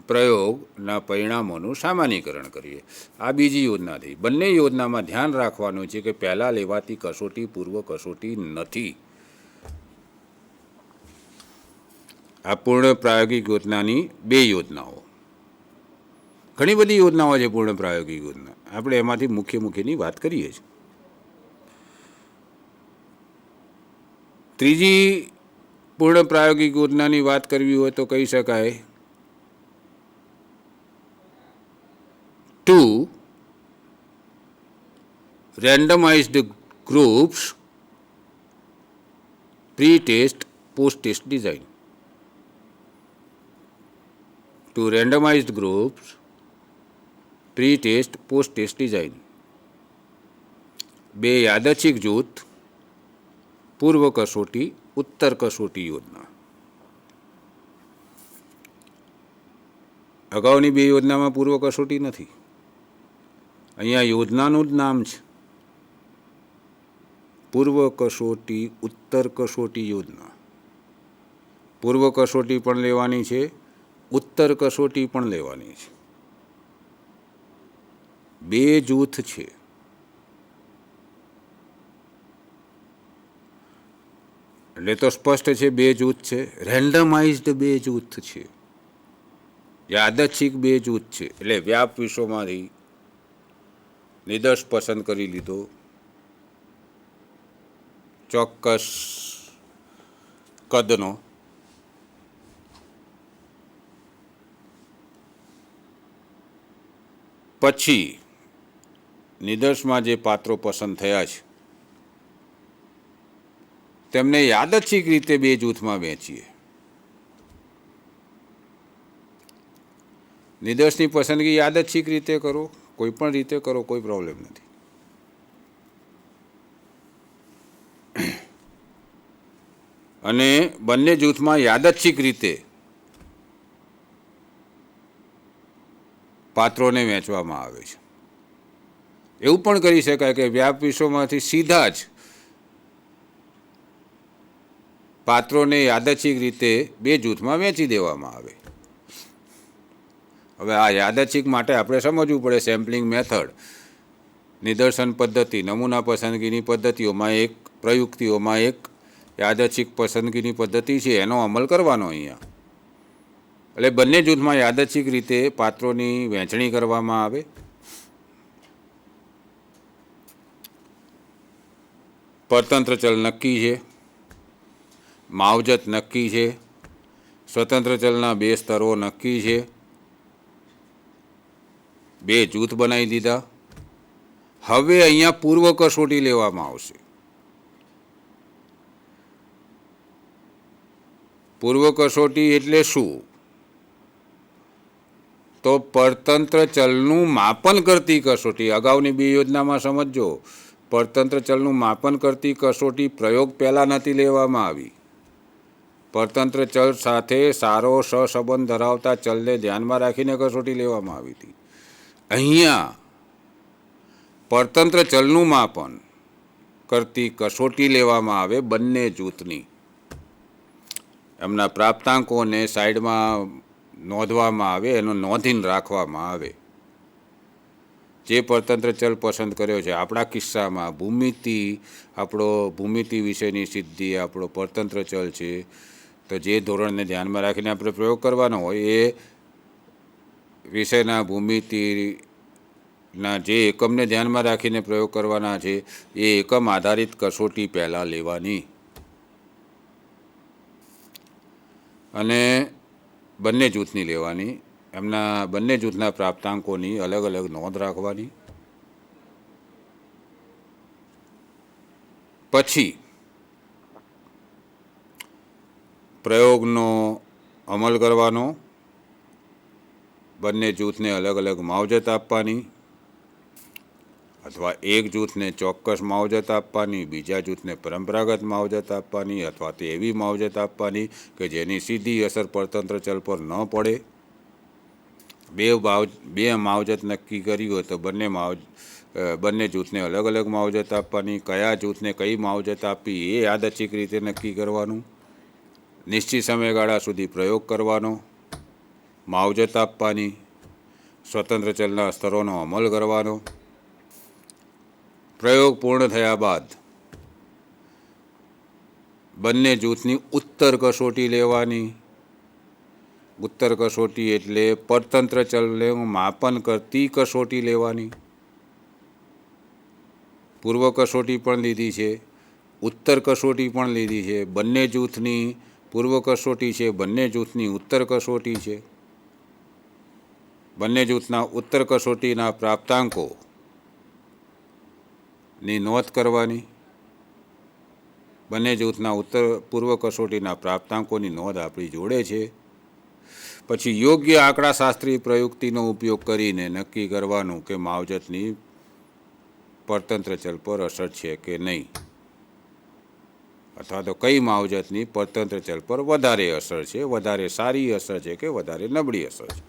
પ્રયોગના પરિણામોનું સામાન્યીકરણ કરીએ. આ બીજી યોજના થઈ. બંને યોજનામાં ધ્યાન રાખવાનું છે કે પહેલાં લેવાતી કસોટી પૂર્વ કસોટી નથી. આ પૂર્ણ પ્રાયોગિક યોજનાની બે યોજનાઓ. ઘણી બધી યોજનાઓ છે પૂર્ણ પ્રાયોગિક યોજના. આપણે એમાંથી મુખ્યની વાત કરીએ છીએ. ત્રીજી પૂર્ણ પ્રાયોગિક યોજનાની વાત કરવી હોય તો કહી શકાય 2 randomized groups pre-test post-test design. 2 randomized groups pre-test post-test design. 2 યાદચ્છિક જૂથ પૂર્વ કસોટી ઉત્તર કસોટી યોજના. અગાઉની બે યોજનામાં પૂર્વ કસોટી નથી. અહીંયા યોજનાનું જ નામ છે પૂર્વ કસોટી ઉત્તર કસોટી યોજના. પૂર્વ કસોટી પણ લેવાની છે, ઉત્તર કસોટી પણ લેવાની છે. બે જૂથ છે. એટલે તો સ્પષ્ટ છે બે જૂથ છે. રેન્ડમાઇઝડ બે જૂથ છે. યાદચ્છિક બે જૂથ છે. એટલે વ્યાપ વિશ્વમાંથી નિદર્શ પસંદ કરી લીધો. ચોક્કસ કદનો પછી નિદર્શમાં જે પાત્રો પસંદ થયા છે તેમને યાદચ્છિક રીતે બે જૂથમાં વહેંચીએ. નિદર્શની પસંદગી યાદચ્છિક રીતે કરો, કોઈ પણ રીતે કરો, કોઈ પ્રોબ્લેમ નથી. અને બંને જૂથમાં યાદચ્છિક રીતે પાત્રોને વહેંચવામાં આવે છે. એવું પણ કરી શકાય કે વ્યાપ વિશ્વમાંથી સીધા જ પાત્રોને યાદચ્છિક રીતે બે જૂથમાં વહેંચી દેવામાં આવે. હવે આ યાદચ્છિક માટે આપણે સમજવું પડે સેમ્પલિંગ મેથડ, નિદર્શન પદ્ધતિ, નમૂના પસંદગીની પદ્ધતિઓમાં એક પ્રયુક્તિઓમાં એક યાદચ્છિક પસંદગીની પદ્ધતિ છે, એનો અમલ કરવાનો અહીંયા. એટલે બંને જૂથમાં યાદચ્છિક રીતે પાત્રોની વહેંચણી કરવામાં આવે. પરતંત્ર ચલ નક્કી છે, માવજત નક્કી છે, સ્વતંત્ર ચલના બે સ્તરો નક્કી છે. બે જૂથ બનાવી દીધા. હવે અહીંયા પૂર્વ કસોટી લેવામાં આવશે. પૂર્વ કસોટી એટલે શું? તો પરતંત્ર ચલનું માપન કરતી કસોટી. અગાઉની બે યોજનામાં સમજો, પરતંત્ર ચલનું માપન કરતી કસોટી પ્રયોગ પહેલાં નથી લેવામાં આવી. પરતંત્ર ચલ સાથે સારો સહસંબંધ ધરાવતા ચલને ધ્યાનમાં રાખીને કસોટી લેવામાં આવી હતી. અહીંયા પરતંત્ર ચલનું માપન કરતી કસોટી લેવામાં આવે બંને જૂથની. એમના પ્રાપ્તાંકોને સાઈડમાં નોંધવામાં આવે, એનો નોંધીને રાખવામાં આવે. જે પરતંત્ર ચલ પસંદ કર્યો છે, આપણા કિસ્સામાં ભૂમિતિ, આપણો ભૂમિતિ વિશેની સિદ્ધિ આપણો પરતંત્ર ચલ છે. તો જે ધોરણને ધ્યાનમાં રાખીને આપણે પ્રયોગ કરવાનો હોય એ વિષયના ભૂમિતિના જે એકમને ધ્યાનમાં રાખીને પ્રયોગ કરવાના છે એ એકમ આધારિત કસોટી પહેલાં લેવાની. અને બંને જૂથની લેવાની. એમના બંને જૂથના પ્રાપ્તાંકોની અલગ અલગ નોંધ રાખવાની. પછી પ્રયોગનો અમલ કરવાનો. બંને જૂથને અલગ અલગ માવજત આપવાની, અથવા એક જૂથને ચોક્કસ માવજત આપવાની, બીજા જૂથને પરંપરાગત માવજત આપવાની, અથવા તો એવી માવજત આપવાની કે જેની સીધી અસર પરતંત્ર ચલ પર ન પડે. બે માવજત નક્કી કરી હોય તો બંને જૂથને અલગ અલગ માવજત આપવાની. કયા જૂથને કઈ માવજત આપવી એ યાદચ્છિક રીતે નક્કી કરવાનું. નિશ્ચિત સમયગાળા સુધી પ્રયોગ કરવાનો, માવજત આપવાની, સ્વતંત્ર ચલના સ્તરોનો અમલ કરવાનો, પ્રયોગ પૂર્ણ થયા બાદ બંને જૂથની ઉત્તર કસોટી લેવાની. ઉત્તર કસોટી એટલે પરતંત્ર ચલનું માપન કરતી કસોટી લેવાની. પૂર્વ કસોટી પણ લીધી છે, ઉત્તર કસોટી પણ લીધી છે. બંને જૂથની પૂર્વ કસોટી છે, બંને જૂથની ઉત્તર કસોટી છે. બંને જૂથના ઉત્તર કસોટીના પ્રાપ્તાંકોની નોંધ કરવાની. બંને જૂથના પૂર્વ કસોટીના પ્રાપ્તાંકોની નોંધ આપણી જોડે છે. પછી યોગ્ય આંકડાશાસ્ત્રી પ્રયુક્તિનો ઉપયોગ કરીને નક્કી કરવાનું કે માવજતની પરતંત્ર ચલ પર અસર છે કે નહીં, અથવા તો કઈ માવજતની પરતંત્ર ચલ પર વધારે અસર છે, વધારે સારી અસર છે કે વધારે નબળી અસર છે.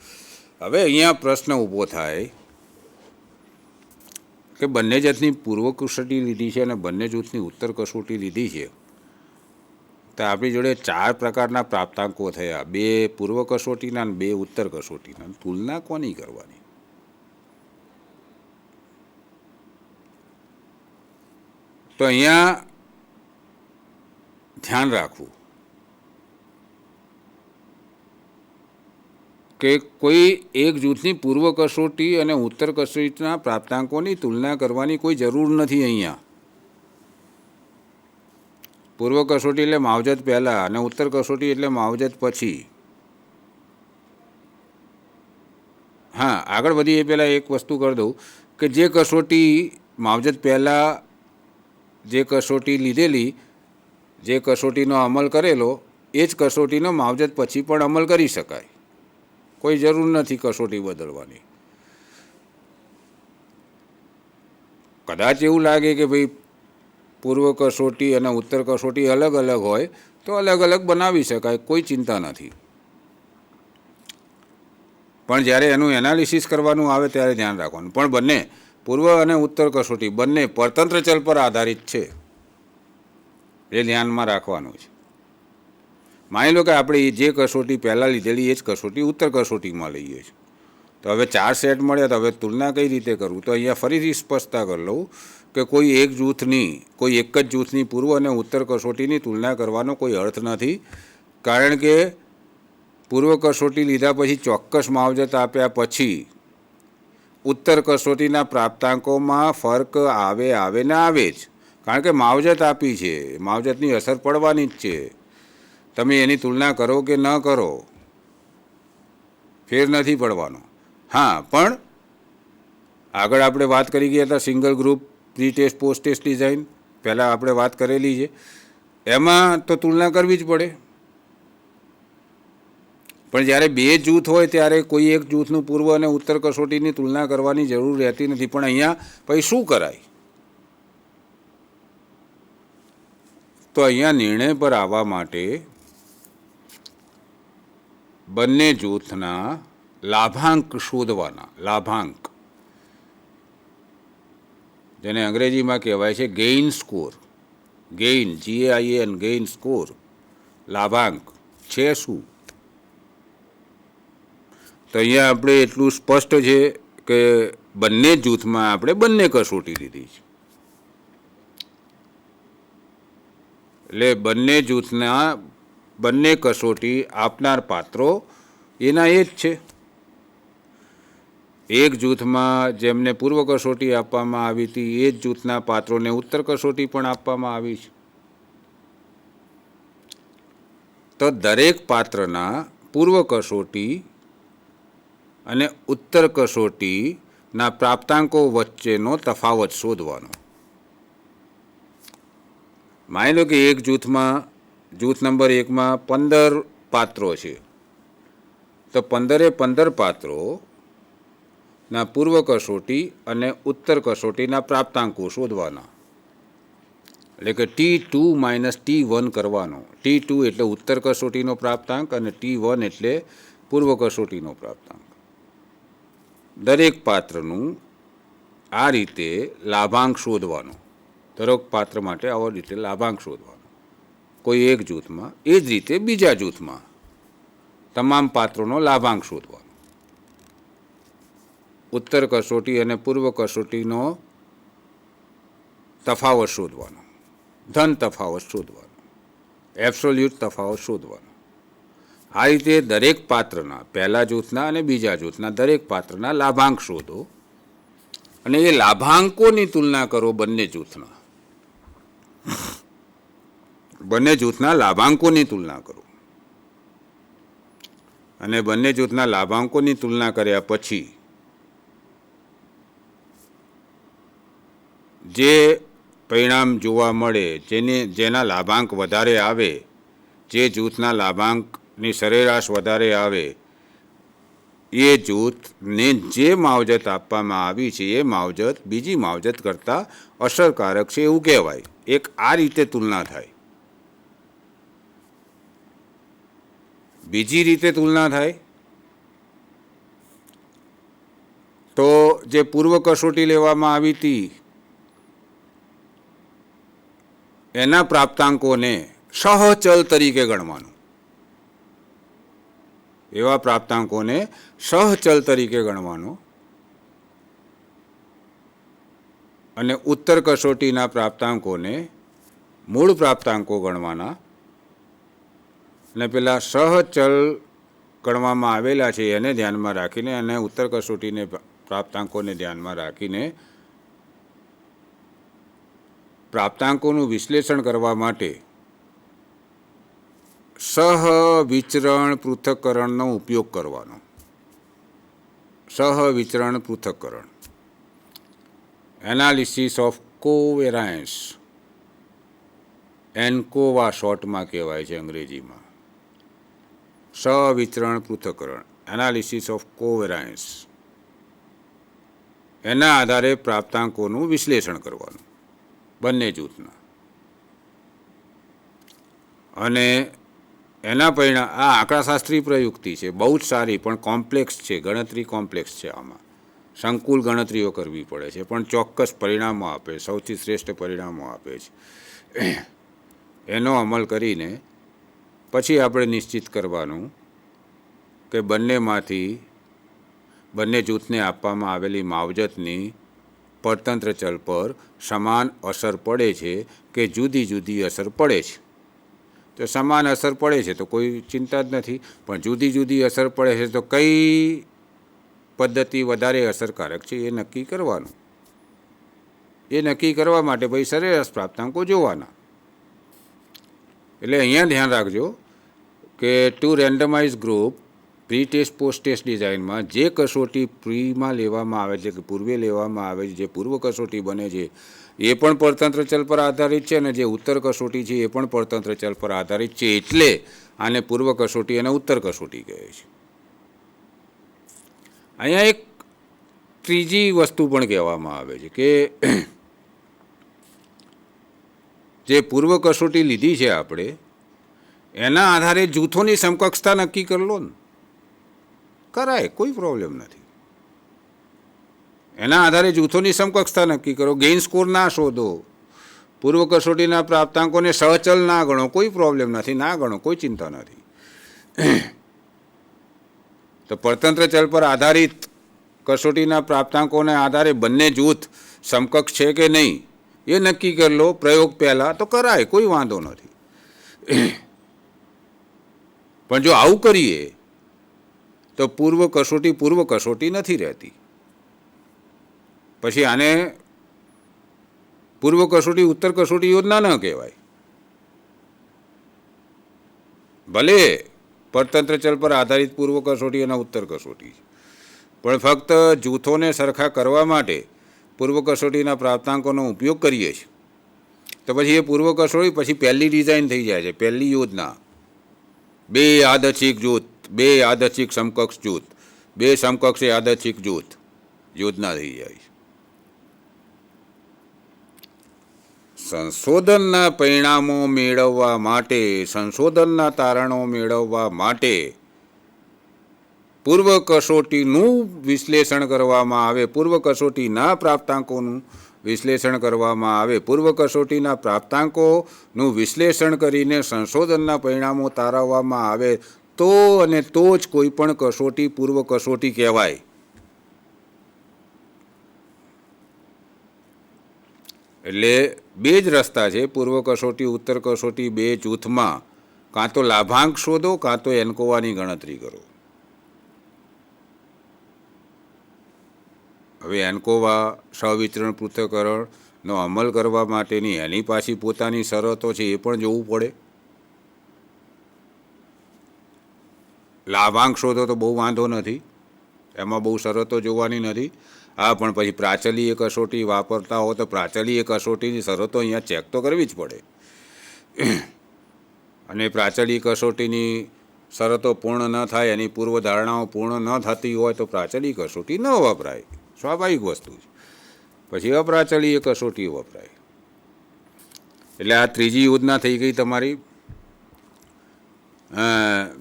હવે અહીંયા પ્રશ્ન ઊભો થાય કે બંને જૂથની પૂર્વ કસોટી લીધી છે અને બંને જૂથની ઉત્તર કસોટી લીધી છે, તો આપણી જોડે 4 પ્રકારના પ્રાપ્તાંકો થયા, 2 પૂર્વ કસોટીના અને 2 ઉત્તર કસોટીના. તુલના કોની કરવાની? તો અહીંયા ધ્યાન રાખવું કે કોઈ એક જૂથની પૂર્વ કસોટી અને ઉત્તર કસોટીના પ્રાપ્તાંકોની તુલના કરવાની કોઈ જરૂર નથી. અહીંયા પૂર્વ કસોટી એટલે માવજત પહેલાં અને ઉત્તર કસોટી એટલે માવજત પછી. હા, આગળ વધીએ એ પહેલાં એક વસ્તુ કરી દઉં કે જે કસોટી માવજત પહેલાં જે કસોટી લીધેલી, જે કસોટીનો અમલ કરેલો, એ જ કસોટીનો માવજત પછી પણ અમલ કરી શકાય. કોઈ જરૂર નથી કસોટી બદલવાની. કદાચ એવું લાગે કે ભાઈ પૂર્વ કસોટી અને ઉત્તર કસોટી અલગ અલગ હોય તો અલગ અલગ બનાવી શકાય, કોઈ ચિંતા નથી. પણ જ્યારે એનું એનાલિસિસ કરવાનું આવે ત્યારે ધ્યાન રાખવાનું. પણ બંને પૂર્વ અને ઉત્તર કસોટી બંને પરતંત્ર ચલ પર આધારિત છે, એ ધ્યાનમાં રાખવાનું છે. માની લો કે આપણે જે કસોટી પહેલાં લીધેલી એ જ કસોટી ઉત્તર કસોટીમાં લઈએ છીએ, તો હવે 4 સેટ મળ્યા, તો હવે તુલના કઈ રીતે કરવું? તો અહીંયા ફરીથી સ્પષ્ટતા કરી લઉં કે કોઈ એક જ જૂથની પૂર્વ અને ઉત્તર કસોટીની તુલના કરવાનો કોઈ અર્થ નથી. કારણ કે પૂર્વ કસોટી લીધા પછી ચોક્કસ માવજત આપ્યા પછી ઉત્તર કસોટીના પ્રાપ્તાંકોમાં ફર્ક આવે ને આવે જ. કારણ કે માવજત આપી છે, માવજતની અસર પડવાની જ છે. તમે એની તુલના કરો કે ન કરો, ફેર નથી પડવાનો. હા, પણ આગળ આપણે વાત કરી ગયા હતા single group pre test post test design, પહેલાં આપણે વાત કરેલી છે, એમાં તો તુલના કરવી જ પડે. પણ જ્યારે 2 જૂથ હોય ત્યારે કોઈ એક જૂથનું પૂર્વ અને ઉત્તર કસોટીની તુલના કરવાની જરૂર રહેતી નથી. પણ અહીંયા પછી શું કરાય? તો અહીંયા નિર્ણય પર આવવા માટે બંને જૂથના લાભાંક શોધવાના. લાભાંક, જેને અંગ્રેજીમાં કહેવાય છે gain score. Gain, GAIN, gain score, લાભાંક છે શું? તો અહીંયા આપણે એટલું સ્પષ્ટ છે કે બંને જૂથમાં આપણે બંને કસોટી લીધી છે, એટલે બંને જૂથના બંને કસોટી આપનાર પાત્રો એના એ જ છે. એક જૂથમાં જેમને પૂર્વ કસોટી આપવામાં આવી હતી એ જ જૂથના પાત્રોને ઉત્તર કસોટી પણ આપવામાં આવી છે. તો દરેક પાત્રના પૂર્વ કસોટી અને ઉત્તર કસોટીના પ્રાપ્તાંકો વચ્ચેનો તફાવત શોધવાનો. માની લો કે એક જૂથમાં, જૂથ નંબર 1માં 15 પાત્રો છે, તો 15 પાત્રોના પૂર્વ કસોટી અને ઉત્તર કસોટીના પ્રાપ્તાંકો શોધવાના. એટલે કે T2 - T1 કરવાનો. T2 એટલે ઉત્તર કસોટીનો પ્રાપ્તાંક અને T1 એટલે પૂર્વ કસોટીનો પ્રાપ્તાંક. દરેક પાત્રનું આ રીતે લાભાંક શોધવાનો. દરેક પાત્ર માટે આવો રીતે લાભાંક શોધવાનો. કોઈ એક જૂથમાં, એ જ રીતે બીજા જૂથમાં તમામ પાત્રોનો લાભાંક શોધવાનો. ઉત્તર કસોટી અને પૂર્વ કસોટીનો તફાવત શોધવાનો, ધન તફાવત શોધવાનો, એબ્સોલ્યુટ તફાવત શોધવાનો. આ રીતે દરેક પાત્રના, પહેલા જૂથના અને બીજા જૂથના દરેક પાત્રના લાભાંક શોધો અને એ લાભાંકોની તુલના કરો બંને જૂથના. બંને જૂથના લાભાંકોની તુલના કરો અને બંને જૂથના લાભાંકોની તુલના કર્યા પછી જે પરિણામ જોવા મળે, જેના લાભાંક વધારે આવે, જે જૂથના લાભાંકની સરેરાશ વધારે આવે, એ જૂથને જે માવજત આપવામાં આવી છે એ માવજત બીજી માવજત કરતાં અસરકારક છે એવું કહેવાય. એક આ રીતે તુલના થાય. બીજી રીતે તુલના થાય તો જે પૂર્વ કસોટી લેવામાં આવી હતી એના પ્રાપ્તાંકોને સહચલ તરીકે ગણવાનું. એવા પ્રાપ્તાંકોને સહચલ તરીકે ગણવાનો અને ઉત્તર કસોટીના પ્રાપ્તાંકોને મૂળ પ્રાપ્તાંકો ગણવાના અને પેલા સહચલ ગણવામાં આવેલા છે એને ધ્યાનમાં રાખીને અને ઉત્તર કસોટીને પ્રાપ્તાંકોને ધ્યાનમાં રાખીને પ્રાપ્તાંકોનું વિશ્લેષણ કરવા માટે સહવિચરણ પૃથક્કરણનો ઉપયોગ કરવાનો. સહવિચરણ પૃથક્કરણ, એનાલિસિસ ઓફ કોવેરાયન્સ, એન્કોવા શોર્ટમાં કહેવાય છે અંગ્રેજીમાં. સહવિચરણ પૃથક્કરણ, એનાલિસિસ ઓફ કોવેરાયન્સ, એના આધારે પ્રાપ્તાંકોનું વિશ્લેષણ કરવાનું બંને જૂથના. અને એના પરિણામ, આ આંકડાશાસ્ત્રી પ્રયુક્તિ છે, બહુ જ સારી, પણ કોમ્પ્લેક્સ છે, ગણતરી કોમ્પ્લેક્સ છે. આમાં સંકુલ ગણતરીઓ કરવી પડે છે, પણ ચોક્કસ પરિણામો આપે, સૌથી શ્રેષ્ઠ પરિણામો આપે છે. એનો અમલ કરીને પછી આપણે નિશ્ચિત કરવાનું કે બંને જૂથને આપવામાં આવેલી માવજતની પરતંત્ર ચલ પર સમાન અસર પડે છે કે જુદી જુદી અસર પડે છે. તો સમાન અસર પડે છે તો કોઈ ચિંતા જ નથી, પણ જુદી જુદી અસર પડે છે તો કઈ પદ્ધતિ વધારે અસરકારક છે એ નક્કી કરવાનું. એ નક્કી કરવા માટે ભાઈ સરેરાશ પ્રાપ્તાંકો જોવાના. એટલે અહીંયા ધ્યાન રાખજો કે two randomise group pre test post test ડિઝાઇનમાં જે કસોટી પ્રીમાં લેવામાં આવે છે કે પૂર્વે લેવામાં આવે છે, જે પૂર્વ કસોટી બને છે એ પણ પરતંત્ર ચલ પર આધારિત છે અને જે ઉત્તર કસોટી છે એ પણ પરતંત્ર ચલ પર આધારિત છે. એટલે આને પૂર્વ કસોટી અને ઉત્તર કસોટી કહે છે. અહીંયા એક ત્રીજી વસ્તુ પણ કહેવામાં આવે છે કે જે પૂર્વ કસોટી લીધી છે આપણે, એના આધારે જૂથોની સમકક્ષતા નક્કી કરી લો ને, કરાય, કોઈ પ્રોબ્લેમ નથી. એના આધારે જૂથોની સમકક્ષતા નક્કી કરો. ગેઇન સ્કોર ના શોધો, પૂર્વ કસોટીના પ્રાપ્તાંકોને સહચલ ના ગણો, કોઈ પ્રોબ્લેમ નથી, ના ગણો, કોઈ ચિંતા નથી. તો પરતંત્ર ચલ પર આધારિત કસોટીના પ્રાપ્તાંકોને આધારે બંને જૂથ સમકક્ષ છે કે નહીં એ નક્કી કરી લો પ્રયોગ પહેલાં, તો કરાય, કોઈ વાંધો નથી. પણ જો આવું કરીએ તો પૂર્વ કસોટી નથી રહેતી. પછી આને પૂર્વ કસોટી ઉત્તર કસોટી યોજના ન કહેવાય. ભલે પરતંત્ર ચલ પર આધારિત પૂર્વ કસોટી અને ઉત્તર કસોટી, પણ ફક્ત જૂથોને સરખા કરવા માટે પૂર્વ કસોટીના પ્રાપ્તાંકોનો ઉપયોગ કરીએ છીએ તો પછી એ પૂર્વ કસોટી પછી પહેલી ડિઝાઇન થઈ જાય છે, પહેલી યોજના. બે યાદચ્છિક જૂથ, બે યાદચ્છિક સમકક્ષ જૂથ, બે સમકક્ષ યાદચ્છિક જૂથ યોજના થઈ જાય છે. સંશોધનના પરિણામો મેળવવા માટે, સંશોધનના તારણો મેળવવા માટે પૂર્વ કસોટીનું વિશ્લેષણ કરવામાં આવે, પૂર્વ કસોટીના પ્રાપ્તાંકોનું વિશ્લેષણ કરવામાં આવે, પૂર્વ કસોટીના પ્રાપ્તાંકોનું વિશ્લેષણ કરીને સંશોધનના પરિણામો તારવવામાં આવે તો અને તો જ કોઈ પણ કસોટી પૂર્વ કસોટી કહેવાય. એટલે બે જ રસ્તા છે પૂર્વ કસોટી ઉત્તર કસોટી બે જૂથમાં. કાં તો લાભાંક શોધો કાં તો એન્કોવાની ગણતરી કરો. હવે એન્કોવા સવિતરણ પૃથ્થકરણનો અમલ કરવા માટેની એની પાછી પોતાની શરતો છે એ પણ જોવું પડે. લાભાંક શોધો તો બહુ વાંધો નથી, એમાં બહુ શરતો જોવાની નથી. હા, પણ પછી પ્રાચલીય કસોટી વાપરતા હો તો પ્રાચલીય કસોટીની શરતો અહીંયા ચેક તો કરવી જ પડે. અને પ્રાચલીય કસોટીની શરતો પૂર્ણ ન થાય, એની પૂર્વધારણાઓ પૂર્ણ ન થતી હોય તો પ્રાચલીય કસોટી ન વપરાય, સ્વાભાવિક વસ્તુ છે. પછી અપ્રાચલીય કસોટી વપરાય. એટલે આ ત્રીજી યોજના થઈ ગઈ તમારી.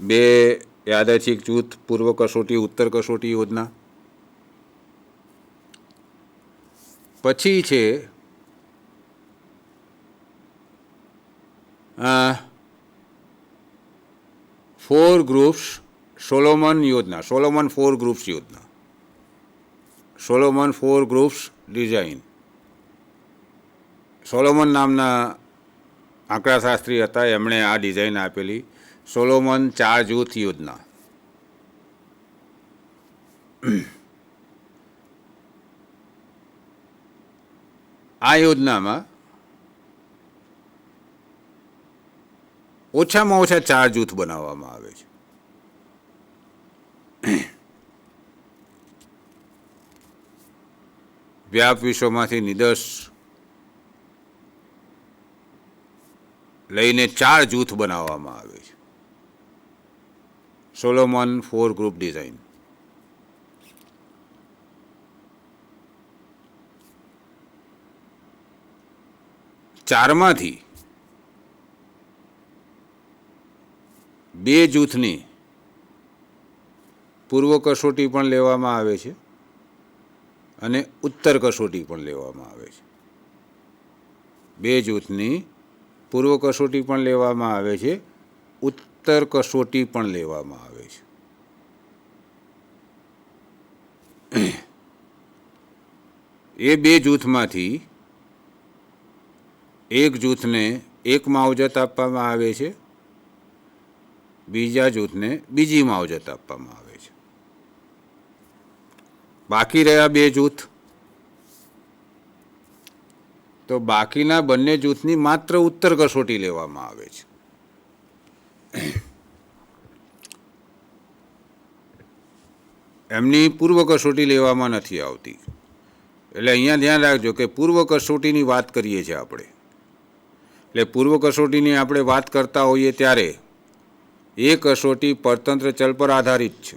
બે યાદચ્છિક જૂથ પૂર્વ કસોટી ઉત્તર કસોટી યોજના. પછી છે ફોર ગ્રુપ્સ સોલોમન યોજના, સોલોમન ફોર ગ્રુપ્સ યોજના, Solomon four groups design. Solomon નામના આંકડાશાસ્ત્રી હતા, એમણે આ ડિઝાઇન આપેલી, સોલોમન 4 જૂથ યોજના. આ યોજનામાં ઓછામાં ઓછા 4 જૂથ બનાવવામાં આવે છે. વ્યાપ વિશ્વમાંથી નિદર્શ લઈને 4 જૂથ બનાવવામાં આવે છે. Solomon 4 group design. ચારમાંથી 2 જૂથની પૂર્વ કસોટી પણ લેવામાં આવે છે અને ઉત્તર કસોટી પણ લેવામાં આવે છે. 2 જૂથની પૂર્વ કસોટી પણ લેવામાં આવે છે, ઉત્તર કસોટી પણ લેવામાં આવે છે. એ 2 જૂથમાંથી એક જૂથને એક માવજત આપવામાં આવે છે, બીજા જૂથને બીજી માવજત આપવામાં આવે છે. બાકી રહ્યા 2 જૂથ, તો બાકીના બંને જૂથની માત્ર ઉત્તર કસોટી લેવામાં આવે છે. એમની પૂર્વ કસોટી લેવામાં નથી આવતી. એટલે અહીંયા ધ્યાન રાખજો કે પૂર્વ કસોટીની વાત કરીએ છીએ આપણે. એટલે પૂર્વ કસોટીની આપણે વાત કરતા હોઈએ ત્યારે એ કસોટી પરતંત્ર ચલ પર આધારિત છે.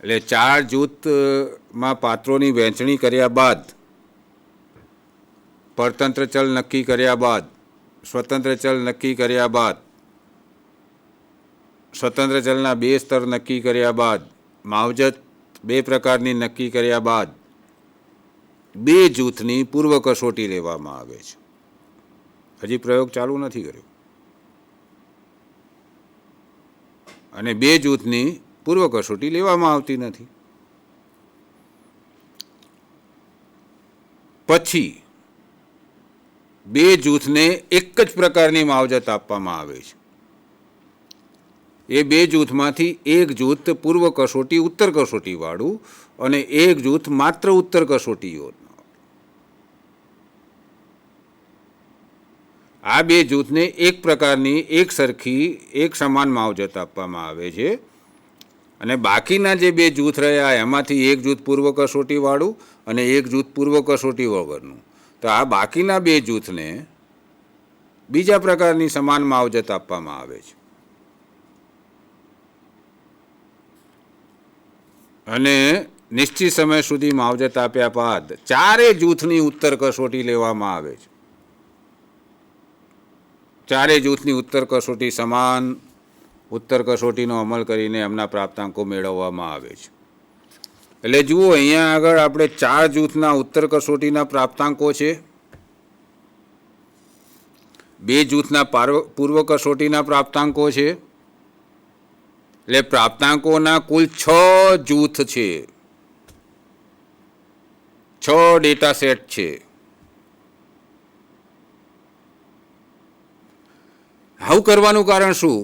એટલે 4 જૂથમાં પાત્રોની વહેંચણી કર્યા બાદ, પરતંત્ર ચલ નક્કી કર્યા બાદ, સ્વતંત્ર ચલ નક્કી કર્યા બાદ, સ્વતંત્ર ચલના 2 સ્તર નક્કી કર્યા બાદ, માવજત 2 પ્રકારની નક્કી કર્યા બાદ 2 જૂથની પૂર્વ કસોટી લેવામાં આવે છે. હજી પ્રયોગ ચાલુ નથી કર્યો. અને 2 જૂથની પૂર્વ કસોટી લેવામાં આવતી નથી. પછી 2 જૂથને એક જ પ્રકારની માવજત આપવામાં આવે છે. એ 2 જૂથમાંથી એક જૂથ પૂર્વ કસોટી ઉત્તર કસોટી વાળું અને એક જૂથ માત્ર ઉત્તર કસોટી યોજના. આ 2 જૂથને એક પ્રકારની એક સરખી એક સમાન માવજત આપવામાં આવે છે. અને બાકીના જે 2 જૂથ રહ્યા એમાંથી એક જૂથ પૂર્વ કસોટી વાળું અને એક જૂથ પૂર્વ કસોટી વગરનું. તો આ બાકીના 2 જૂથને બીજા પ્રકારની સમાન માવજત આપવામાં આવે છે. અને નિશ્ચિત સમય સુધી માવજત આપ્યા બાદ 4 જૂથની ઉત્તર કસોટી લેવામાં આવે છે. 4 જૂથની ઉત્તર કસોટી સમાન ઉત્તર કસોટીનો અમલ કરીને એમના પ્રાપ્તાંકો મેળવવામાં આવે છે. એટલે જુઓ અહીંયા આગળ આપણે 4 જૂથના ઉત્તર કસોટીના પ્રાપ્તાંકો છે, 2 જૂથના પૂર્વ કસોટીના પ્રાપ્તાંકો છે, એટલે પ્રાપ્તાંકોના કુલ 6 જૂથ છે, 6 ડેટા સેટ છે. આવું કરવાનું કારણ શું?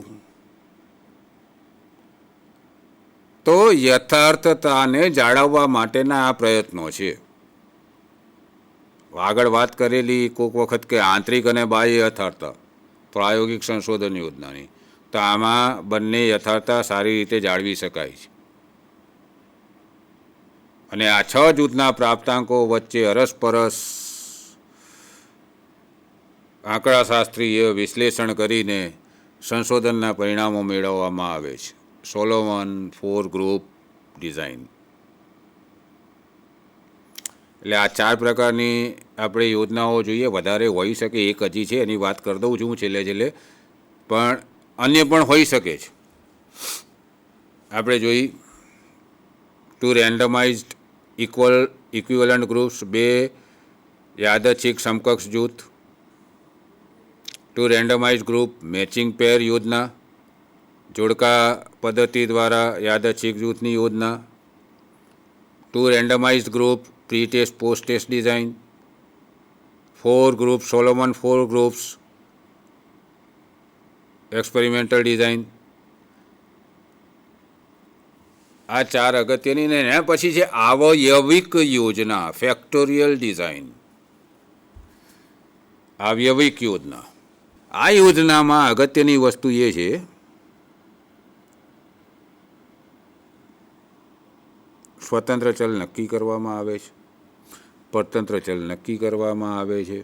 તો યથાર્થતાને જાળવવા માટેના આ પ્રયત્નો છે. આગળ વાત કરેલી કોઈક વખત કે આંતરિક અને બાહ્ય યથાર્થતા પ્રાયોગિક સંશોધન યોજનાની, તો આમાં બંને યથાર્થતા સારી રીતે જાળવી શકાય છે. અને આ 6 જૂથના પ્રાપ્તાંકો વચ્ચે અરસપરસ આંકડાશાસ્ત્રીય વિશ્લેષણ કરીને સંશોધનના પરિણામો મેળવવામાં આવે છે. Solomon 4 group design. એટલે આ 4 પ્રકારની આપણે યોજનાઓ જોઈએ. વધારે હોઈ શકે, એક હજી છે એની વાત કરી દઉં છું છેલ્લે, પણ અન્ય પણ હોઈ શકે છે. આપણે જોઈ 2 રેન્ડમાઇઝડ ઇક્વિવલન્ટ ગ્રુપ્સ, 2 યાદચ્છિક સમકક્ષ જૂથ, 2 રેન્ડમાઇઝડ ગ્રુપ મેચિંગ પેર યોજના, જોડકા પદ્ધતિ દ્વારા યાદચ્છિક જૂથની યોજના, 2 randomized group pre test post test design, 4 group Solomon 4 groups experimental design. આ 4 અગત્યની. ને એના પછી છે આવયવિક યોજના, ફેક્ટોરિયલ ડિઝાઇન. આવયવિક યોજના. આ યોજનામાં અગત્યની વસ્તુ એ છે સ્વતંત્ર ચલ નક્કી કરવામાં આવે છે, પરતંત્ર ચલ નક્કી કરવામાં આવે છે,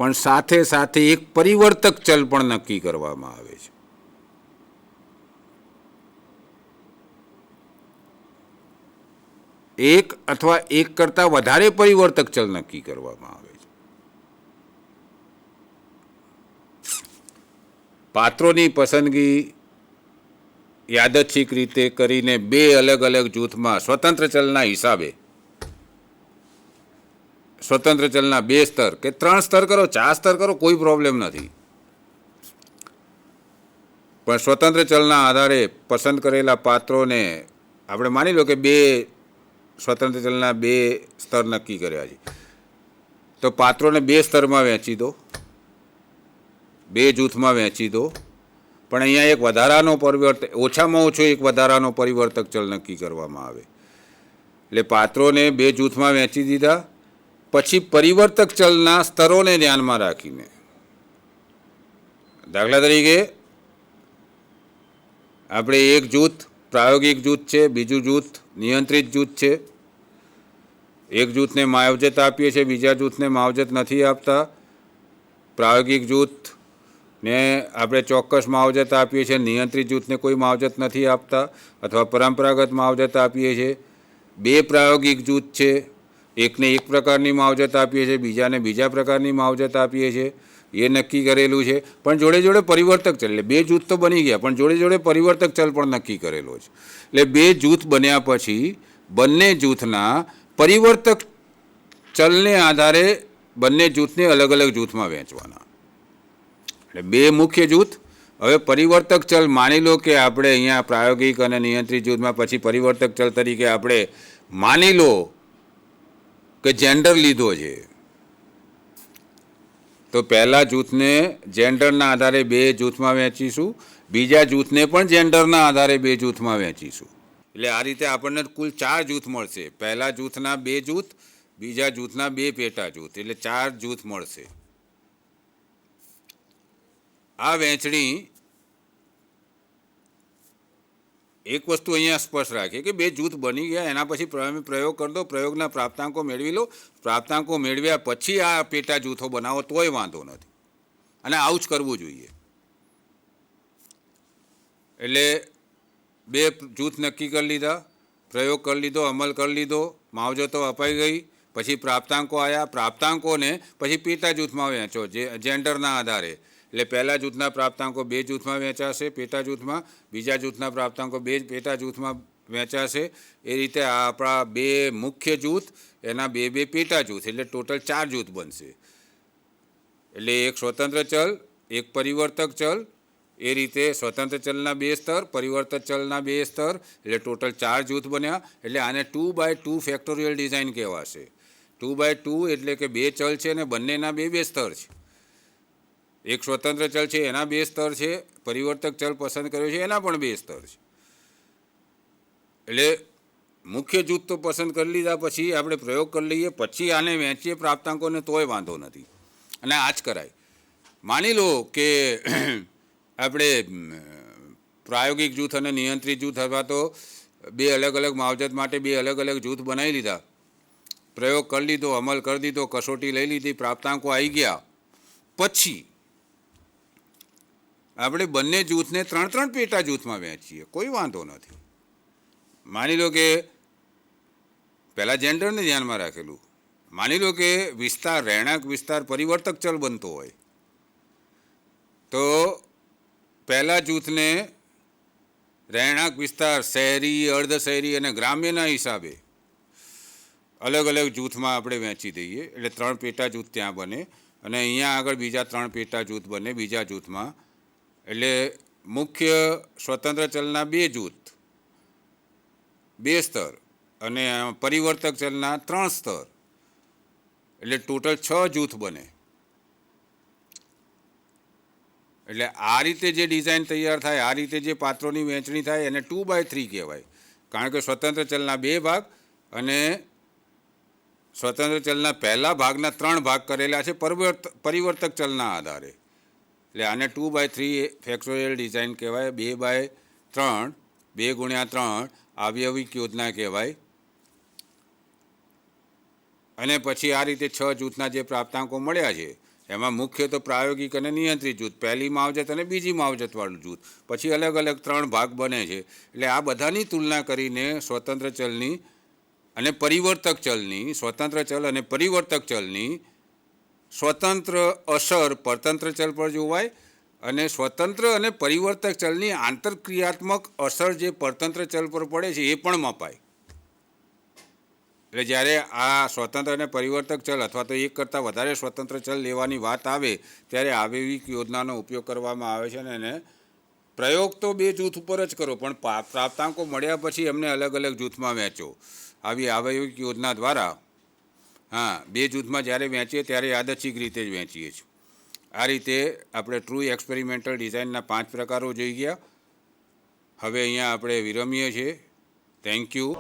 પણ સાથે સાથે એક પરિવર્તક ચલ પણ નક્કી કરવામાં આવે છે. એક અથવા એક કરતાં વધારે પરિવર્તક ચલ નક્કી કરવામાં આવે છે. પાત્રોની પસંદગી યાદચ્છિક રીતે કરીને 2 અલગ અલગ જૂથમાં સ્વતંત્ર ચલના હિસાબે, સ્વતંત્ર ચલના 2 સ્તર કે 3 સ્તર કરો, 4 સ્તર કરો, કોઈ પ્રોબ્લેમ નથી, પણ સ્વતંત્ર ચલના આધારે પસંદ કરેલા પાત્રોને આપણે માની લો કે 2 સ્વતંત્ર ચલના 2 સ્તર નક્કી કર્યા છે, તો પાત્રોને 2 સ્તરમાં વહેંચી દો, 2 જૂથમાં વહેંચી દો. પણ અહીંયા એક વધારાનો ઓછામાં ઓછો એક વધારાનો પરિવર્તક ચલ નક્કી કરવામાં આવે. એટલે પાત્રોને 2 જૂથમાં વહેંચી દીધા, પછી પરિવર્તક ચલના સ્તરોને ધ્યાનમાં રાખીને, દાખલા તરીકે આપણે એક જૂથ પ્રાયોગિક જૂથ છે, બીજું જૂથ નિયંત્રિત જૂથ છે. એક જૂથને માવજત આપીએ છીએ, બીજા જૂથને માવજત નથી આપતા. પ્રાયોગિક જૂથ ને આપણે ચોક્કસ માવજત આપીએ છીએ, નિયંત્રિત જૂથને કોઈ માવજત નથી આપતા, અથવા પરંપરાગત માવજત આપીએ છીએ. 2 પ્રાયોગિક જૂથ છે, એકને એક પ્રકારની માવજત આપીએ છીએ, બીજાને બીજા પ્રકારની માવજત આપીએ છીએ, એ નક્કી કરેલું છે. પણ જોડે જોડે પરિવર્તક ચલ, એટલે 2 જૂથ તો બની ગયા, પણ જોડે જોડે પરિવર્તક ચલ પણ નક્કી કરેલો છે. એટલે 2 જૂથ બન્યા પછી બંને જૂથના પરિવર્તક ચલને આધારે બંને જૂથને અલગ અલગ જૂથમાં વહેંચવાના. એટલે 2 મુખ્ય જૂથ. હવે પરિવર્તક ચલ માની લો કે આપણે અહીંયા પ્રાયોગિક અને નિયંત્રિત જૂથમાં પછી પરિવર્તક ચલ તરીકે આપણે માની લો કે જેન્ડર લીધો છે, તો પહેલા જૂથને જેન્ડરના આધારે 2 જૂથમાં વહેંચીશું, બીજા જૂથને પણ જેન્ડરના આધારે 2 જૂથમાં વહેંચીશું. એટલે આ રીતે આપણને કુલ 4 જૂથ મળશે. પહેલા જૂથના 2 જૂથ, બીજા જૂથના 2 પેટા જૂથ, એટલે 4 જૂથ મળશે. આ વહેંચણી એક વસ્તુ અહીંયા સ્પષ્ટ રાખીએ કે 2 જૂથ બની ગયા, એના પછી પ્રયોગ કરી દો, પ્રયોગના પ્રાપ્તાંકો મેળવી લો. પ્રાપ્તાંકો મેળવ્યા પછી આ પેટા જૂથો બનાવો તોય વાંધો નથી, અને આવું જ કરવું જોઈએ. એટલે 2 જૂથ નક્કી કરી લીધા, પ્રયોગ કરી લીધો, અમલ કરી લીધો, માવજતો અપાઈ ગઈ, પછી પ્રાપ્તાંકો આવ્યા. પ્રાપ્તાંકોને પછી પેટા જૂથમાં વહેંચો જેન્ડરના આધારે. એટલે પહેલા જૂથના પ્રાપ્તાંકો 2 જૂથમાં વહેંચાશે પેટા જૂથમાં, બીજા જૂથના પ્રાપ્તાંકો 2 પેટા જૂથમાં વહેંચાશે. એ રીતે આ આપણા 2 મુખ્ય જૂથ, એના 2 પેટા જૂથ, એટલે ટોટલ 4 જૂથ બનશે. એટલે એક સ્વતંત્ર ચલ, એક પરિવર્તક ચલ, એ રીતે સ્વતંત્ર ચલના 2 સ્તર, પરિવર્તક ચલના 2 સ્તર, એટલે ટોટલ 4 જૂથ બન્યા. એટલે આને 2x2 ફેક્ટોરિયલ ડિઝાઇન કહેવાશે. 2x2 એટલે કે 2 ચલ છે અને બંનેના 2 સ્તર છે. એક સ્વતંત્ર ચલ છે એના 2 સ્તર છે, પરિવર્તક ચલ પસંદ કર્યો છે એના પણ 2 સ્તર છે. એટલે મુખ્ય જૂથ તો પસંદ કરી લીધા, પછી આપણે પ્રયોગ કરી લઈએ, પછી આને વહેંચીએ પ્રાપ્તાંકોને તોય વાંધો નથી, અને આ જ કરાય. માની લો કે આપણે પ્રાયોગિક જૂથ અને નિયંત્રિત જૂથ અથવા તો 2 અલગ અલગ માવજત માટે 2 અલગ અલગ જૂથ બનાવી લીધા, પ્રયોગ કરી લીધો, અમલ કરી દીધો, કસોટી લઈ લીધી, પ્રાપ્તાંકો આવી ગયા. પછી આપણે બંને જૂથને 3 પેટા જૂથમાં વહેંચીએ, કોઈ વાંધો નથી. માની લો કે પહેલાં જેન્ડરને ધ્યાનમાં રાખેલું. માની લો કે વિસ્તાર, રહેણાંક વિસ્તાર પરિવર્તક ચલ બનતો હોય તો પહેલા જૂથને રહેણાંક વિસ્તાર શહેરી, અર્ધ શહેરી અને ગ્રામ્યના હિસાબે અલગ અલગ જૂથમાં આપણે વહેંચી દઈએ. એટલે 3 પેટા જૂથ ત્યાં બને, અને અહીંયા આગળ બીજા 3 પેટા જૂથ બને બીજા જૂથમાં. એટલે મુખ્ય સ્વતંત્ર ચલના 2 જૂથ, 2 સ્તર, અને પરિવર્તક ચલના 3 સ્તર, એટલે ટોટલ 6 જૂથ બને. એટલે આ રીતે જે ડિઝાઇન તૈયાર થાય, આ રીતે જે પાત્રોની વહેંચણી થાય એને 2x3 કહેવાય. કારણ કે સ્વતંત્ર ચલના 2 ભાગ અને સ્વતંત્ર ચલના પહેલા ભાગના 3 ભાગ કરેલા છે પરિવર્તક ચલના આધારે. એટલે આને 2x3 ફેક્ટોરિયલ ડિઝાઇન કહેવાય. 2x3, 2x3 આવયવિક યોજના કહેવાય. અને પછી આ રીતે 6 જૂથના જે પ્રાપ્તાંકો મળ્યા છે એમાં મુખ્ય તો પ્રાયોગિક અને નિયંત્રિત જૂથ, પહેલી માવજત અને બીજી માવજતવાળું જૂથ, પછી અલગ અલગ 3 ભાગ બને છે. એટલે આ બધાની તુલના કરીને સ્વતંત્ર ચલની અને પરિવર્તક ચલની, સ્વતંત્ર ચલ અને પરિવર્તક ચલની સ્વતંત્ર અસર પરતંત્ર ચલ પર જોવાય, અને સ્વતંત્ર અને પરિવર્તક ચલની આંતરક્રિયાત્મક અસર જે પરતંત્ર ચલ પર પડે છે એ પણ મપાય. એટલે જ્યારે આ સ્વતંત્ર અને પરિવર્તક ચલ અથવા તો એક કરતાં વધારે સ્વતંત્ર ચલ લેવાની વાત આવે ત્યારે આવયવિક યોજનાનો ઉપયોગ કરવામાં આવે છે. અને એને પ્રયોગ તો 2 જૂથ ઉપર જ કરો, પણ પ્રાપ્તાંકો મળ્યા પછી એમને અલગ અલગ જૂથમાં વહેંચો. આવી આવયવિક યોજના દ્વારા 2 જૂથમાં જ્યારે વહેંચીએ ત્યારે યાદચ્છિક રીતે જ વહેંચીએ છીએ. આ રીતે આપણે ટ્રુ એક્સપેરિમેન્ટલ ડિઝાઇનના 5 પ્રકારો જોઈ ગયા. હવે અહીંયા આપણે વિરમીએ છીએ. Thank you.